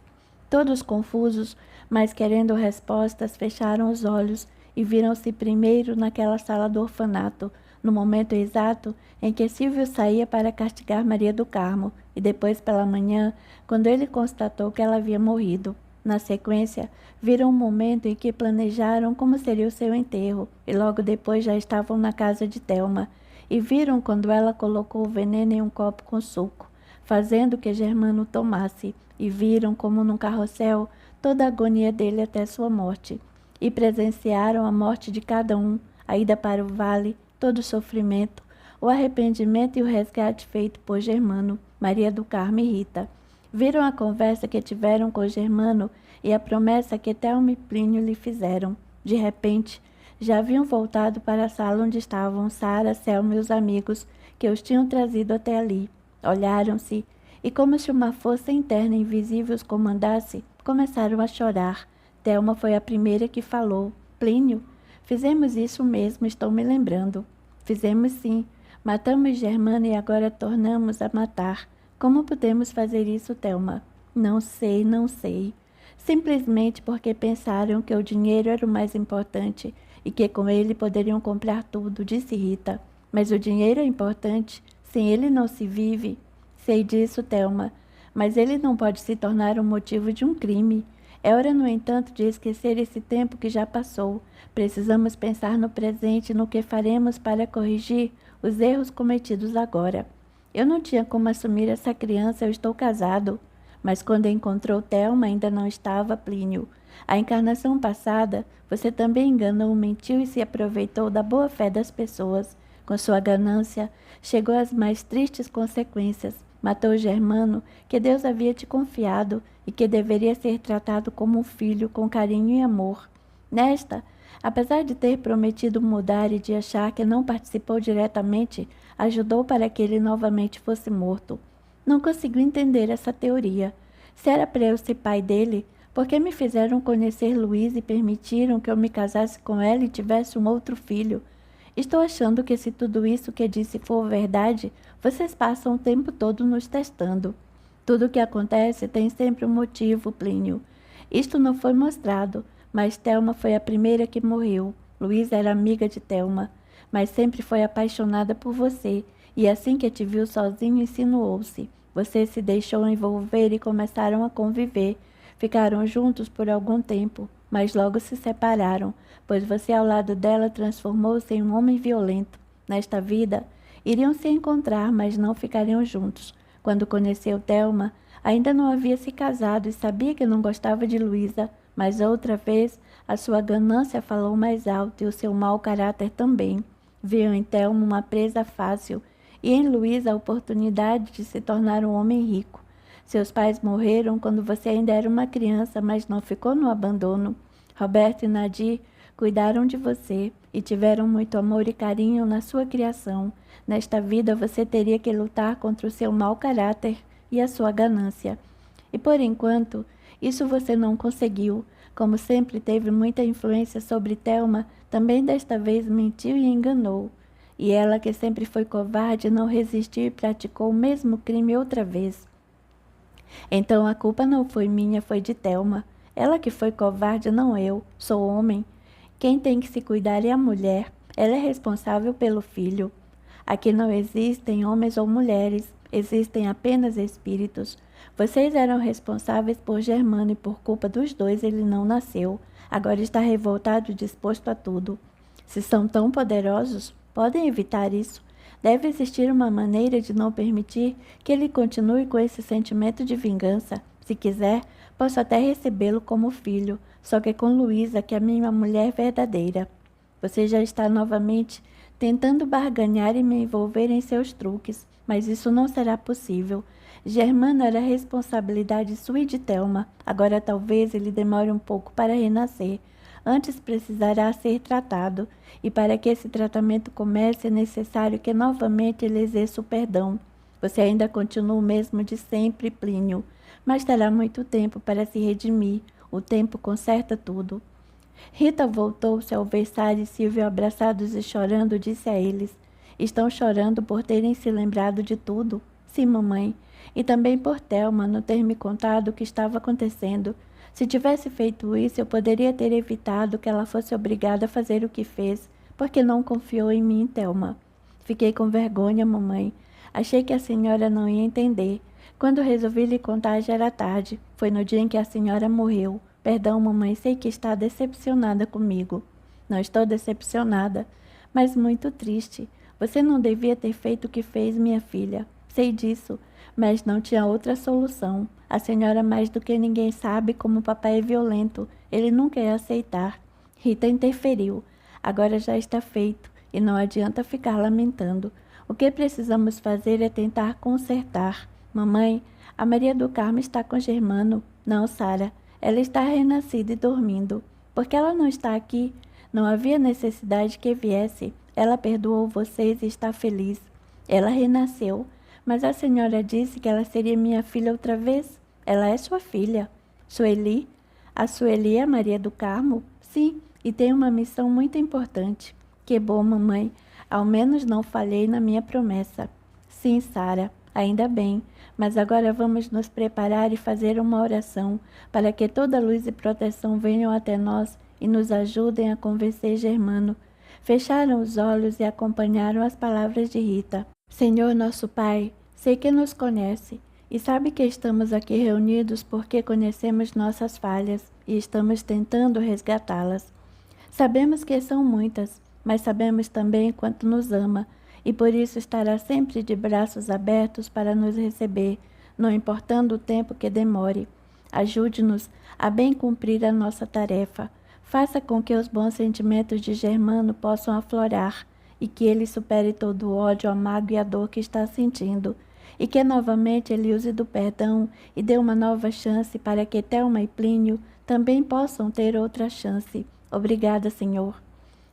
Todos confusos, mas querendo respostas, fecharam os olhos e viram-se primeiro naquela sala do orfanato, no momento exato em que Silvio saía para castigar Maria do Carmo, e depois pela manhã, quando ele constatou que ela havia morrido. Na sequência, viram o momento em que planejaram como seria o seu enterro, e logo depois já estavam na casa de Thelma, e viram quando ela colocou o veneno em um copo com suco, fazendo que Germano tomasse, e viram como num carrossel toda a agonia dele até sua morte, e presenciaram a morte de cada um, a ida para o vale, todo o sofrimento, o arrependimento e o resgate feito por Germano, Maria do Carmo e Rita. Viram a conversa que tiveram com Germano e a promessa que Thelma e Plínio lhe fizeram. De repente, já haviam voltado para a sala onde estavam Sara, Selma e os amigos que os tinham trazido até ali. Olharam-se e, como se uma força interna invisível os comandasse, começaram a chorar. Thelma foi a primeira que falou. Plínio, fizemos isso mesmo, estou me lembrando. Fizemos sim. Matamos Germano e agora tornamos a matar. Como podemos fazer isso, Thelma? Não sei, não sei. Simplesmente porque pensaram que o dinheiro era o mais importante e que com ele poderiam comprar tudo, disse Rita. Mas o dinheiro é importante. Sem ele não se vive. Sei disso, Thelma. Mas ele não pode se tornar um motivo de um crime. É hora, no entanto, de esquecer esse tempo que já passou. Precisamos pensar no presente e no que faremos para corrigir os erros cometidos agora. Eu não tinha como assumir essa criança, eu estou casado. Mas quando encontrou Thelma, ainda não estava, Plínio. A encarnação passada, você também enganou, mentiu e se aproveitou da boa-fé das pessoas. Com sua ganância, chegou às mais tristes consequências. Matou Germano, que Deus havia te confiado e que deveria ser tratado como um filho, com carinho e amor. Nesta, apesar de ter prometido mudar e de achar que não participou diretamente, ajudou para que ele novamente fosse morto. Não consigo entender essa teoria. Se era para eu ser pai dele, por que me fizeram conhecer Luísa e permitiram que eu me casasse com ela e tivesse um outro filho? Estou achando que se tudo isso que disse for verdade, vocês passam o tempo todo nos testando. Tudo o que acontece tem sempre um motivo, Plínio. Isto não foi mostrado, mas Thelma foi a primeira que morreu. Luísa era amiga de Thelma, mas sempre foi apaixonada por você, e assim que te viu sozinho insinuou-se. Você se deixou envolver e começaram a conviver. Ficaram juntos por algum tempo, mas logo se separaram, pois você ao lado dela transformou-se em um homem violento. Nesta vida, iriam se encontrar, mas não ficariam juntos. Quando conheceu Thelma, ainda não havia se casado e sabia que não gostava de Luísa, mas outra vez a sua ganância falou mais alto e o seu mau caráter também. Viu em Thelma uma presa fácil e em Luísa a oportunidade de se tornar um homem rico. Seus pais morreram quando você ainda era uma criança, mas não ficou no abandono. Roberto e Nadir cuidaram de você e tiveram muito amor e carinho na sua criação. Nesta vida você teria que lutar contra o seu mau caráter e a sua ganância. E por enquanto, isso você não conseguiu. Como sempre teve muita influência sobre Thelma, também desta vez mentiu e enganou. E ela, que sempre foi covarde, não resistiu e praticou o mesmo crime outra vez. Então a culpa não foi minha, foi de Thelma. Ela que foi covarde, não eu. Sou homem. Quem tem que se cuidar é a mulher. Ela é responsável pelo filho. Aqui não existem homens ou mulheres, existem apenas espíritos. Vocês eram responsáveis por Germano e por culpa dos dois ele não nasceu. Agora está revoltado e disposto a tudo. Se são tão poderosos, podem evitar isso. Deve existir uma maneira de não permitir que ele continue com esse sentimento de vingança. Se quiser, posso até recebê-lo como filho, só que com Luísa, que é minha mulher verdadeira. Você já está novamente tentando barganhar e me envolver em seus truques, mas isso não será possível. Germano era responsabilidade sua e de Thelma. Agora talvez ele demore um pouco para renascer. Antes precisará ser tratado, e para que esse tratamento comece é necessário que novamente ele exerça o perdão. Você ainda continua o mesmo de sempre, Plínio, mas terá muito tempo para se redimir. O tempo conserta tudo. Rita voltou-se ao ver Sara e Silvio abraçados e chorando, disse a eles: Estão chorando por terem se lembrado de tudo? Sim, mamãe. E também por Thelma não ter me contado o que estava acontecendo. Se tivesse feito isso, eu poderia ter evitado que ela fosse obrigada a fazer o que fez, porque não confiou em mim, Thelma. Fiquei com vergonha, mamãe. Achei que a senhora não ia entender. Quando resolvi lhe contar, já era tarde. Foi no dia em que a senhora morreu. Perdão, mamãe, sei que está decepcionada comigo. Não estou decepcionada, mas muito triste. Você não devia ter feito o que fez, minha filha. Sei disso, mas não tinha outra solução. A senhora mais do que ninguém sabe como o papai é violento. Ele nunca ia aceitar. Rita interferiu. Agora já está feito e não adianta ficar lamentando. O que precisamos fazer é tentar consertar. Mamãe, a Maria do Carmo está com Germano. Não, Sara. Ela está renascida e dormindo. Porque ela não está aqui? Não havia necessidade que viesse. Ela perdoou vocês e está feliz. Ela renasceu. Mas a senhora disse que ela seria minha filha outra vez? Ela é sua filha. Sueli? A Sueli é a Maria do Carmo? Sim, e tem uma missão muito importante. Que bom, mamãe. Ao menos não falhei na minha promessa. Sim, Sara, ainda bem. Mas agora vamos nos preparar e fazer uma oração para que toda luz e proteção venham até nós e nos ajudem a convencer Germano. Fecharam os olhos e acompanharam as palavras de Rita. Senhor nosso Pai, sei que nos conhece e sabe que estamos aqui reunidos porque conhecemos nossas falhas e estamos tentando resgatá-las. Sabemos que são muitas, mas sabemos também quanto nos ama, e por isso estará sempre de braços abertos para nos receber, não importando o tempo que demore. Ajude-nos a bem cumprir a nossa tarefa. Faça com que os bons sentimentos de Germano possam aflorar, e que ele supere todo o ódio, a mágoa e a dor que está sentindo, e que novamente ele use do perdão e dê uma nova chance para que Thelma e Plínio também possam ter outra chance. Obrigada, Senhor.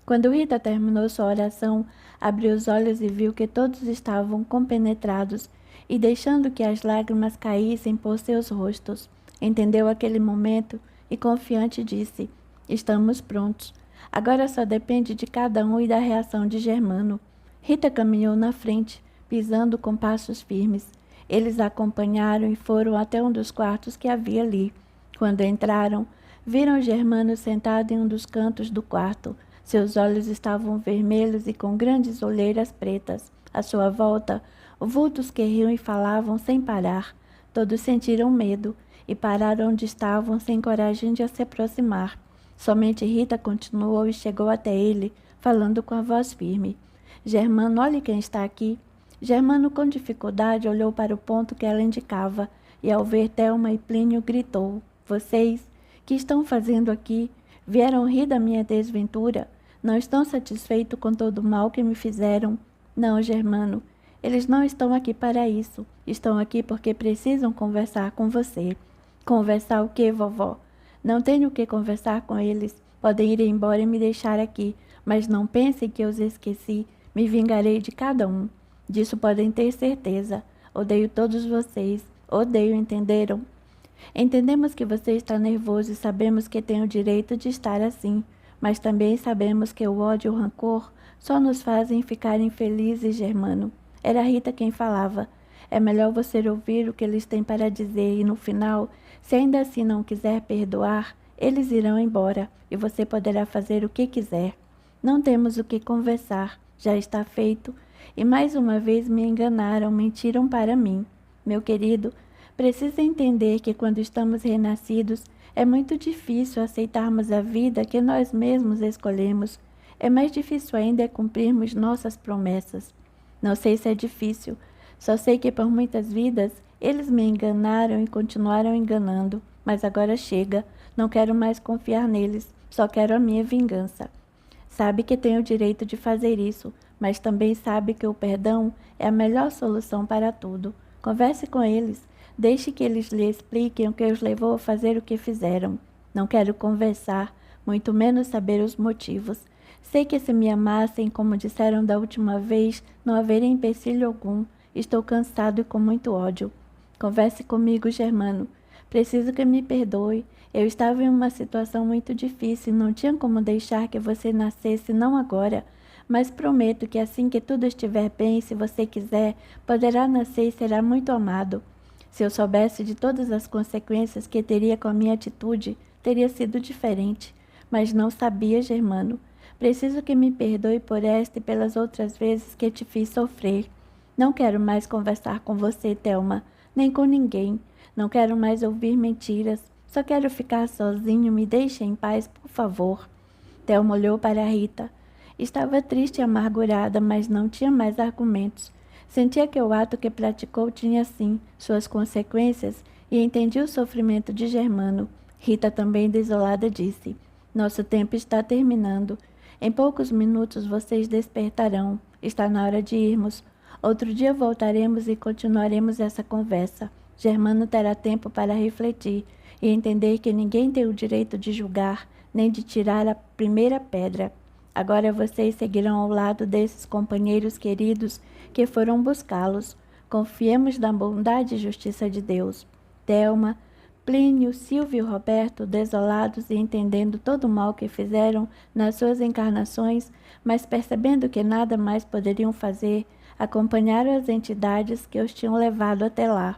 Quando Rita terminou sua oração, abriu os olhos e viu que todos estavam compenetrados e deixando que as lágrimas caíssem por seus rostos. Entendeu aquele momento e, confiante, disse: Estamos prontos. Agora só depende de cada um e da reação de Germano. Rita caminhou na frente, pisando com passos firmes. Eles a acompanharam e foram até um dos quartos que havia ali. Quando entraram, viram Germano sentado em um dos cantos do quarto. Seus olhos estavam vermelhos e com grandes olheiras pretas. À sua volta, vultos que riam e falavam sem parar. Todos sentiram medo e pararam onde estavam sem coragem de se aproximar. Somente Rita continuou e chegou até ele, falando com a voz firme. Germano, olhe quem está aqui. Germano, com dificuldade, olhou para o ponto que ela indicava e, ao ver Thelma e Plínio, gritou: Vocês, que estão fazendo aqui? Vieram rir da minha desventura? Não estão satisfeitos com todo o mal que me fizeram? Não, Germano, eles não estão aqui para isso. Estão aqui porque precisam conversar com você. Conversar o quê, vovó? Não tenho o que conversar com eles. Podem ir embora e me deixar aqui, mas não pensem que eu os esqueci. Me vingarei de cada um. Disso podem ter certeza. Odeio todos vocês. Odeio, entenderam? Entendemos que você está nervoso e sabemos que tem o direito de estar assim, mas também sabemos que o ódio e o rancor só nos fazem ficar infelizes, Germano. Era Rita quem falava. É melhor você ouvir o que eles têm para dizer e, no final, se ainda assim não quiser perdoar, eles irão embora e você poderá fazer o que quiser. Não temos o que conversar, já está feito. E mais uma vez me enganaram, mentiram para mim. Meu querido, precisa entender que quando estamos renascidos, é muito difícil aceitarmos a vida que nós mesmos escolhemos. É mais difícil ainda cumprirmos nossas promessas. Não sei se é difícil, só sei que por muitas vidas eles me enganaram e continuaram enganando. Mas agora chega, não quero mais confiar neles, só quero a minha vingança. Sabe que tem o direito de fazer isso, mas também sabe que o perdão é a melhor solução para tudo. Converse com eles, deixe que eles lhe expliquem o que os levou a fazer o que fizeram. Não quero conversar, muito menos saber os motivos. Sei que se me amassem, como disseram da última vez, não haveria empecilho algum. Estou cansado e com muito ódio. Converse comigo, Germano. Preciso que me perdoe. Eu estava em uma situação muito difícil e não tinha como deixar que você nascesse, não agora. Mas prometo que assim que tudo estiver bem, se você quiser, poderá nascer e será muito amado. Se eu soubesse de todas as consequências que teria com a minha atitude, teria sido diferente. Mas não sabia, Germano. Preciso que me perdoe por esta e pelas outras vezes que te fiz sofrer. Não quero mais conversar com você, Thelma, nem com ninguém. Não quero mais ouvir mentiras. Só quero ficar sozinho. Me deixe em paz, por favor. Thelma olhou para Rita. Estava triste e amargurada, mas não tinha mais argumentos. Sentia que o ato que praticou tinha, sim, suas consequências e entendia o sofrimento de Germano. Rita, também desolada, disse: Nosso tempo está terminando. Em poucos minutos vocês despertarão. Está na hora de irmos. Outro dia voltaremos e continuaremos essa conversa. Germano terá tempo para refletir e entender que ninguém tem o direito de julgar, nem de tirar a primeira pedra. Agora vocês seguirão ao lado desses companheiros queridos que foram buscá-los. Confiemos na bondade e justiça de Deus. Thelma, Plínio, Silvio e Roberto, desolados e entendendo todo o mal que fizeram nas suas encarnações, mas percebendo que nada mais poderiam fazer, acompanharam as entidades que os tinham levado até lá.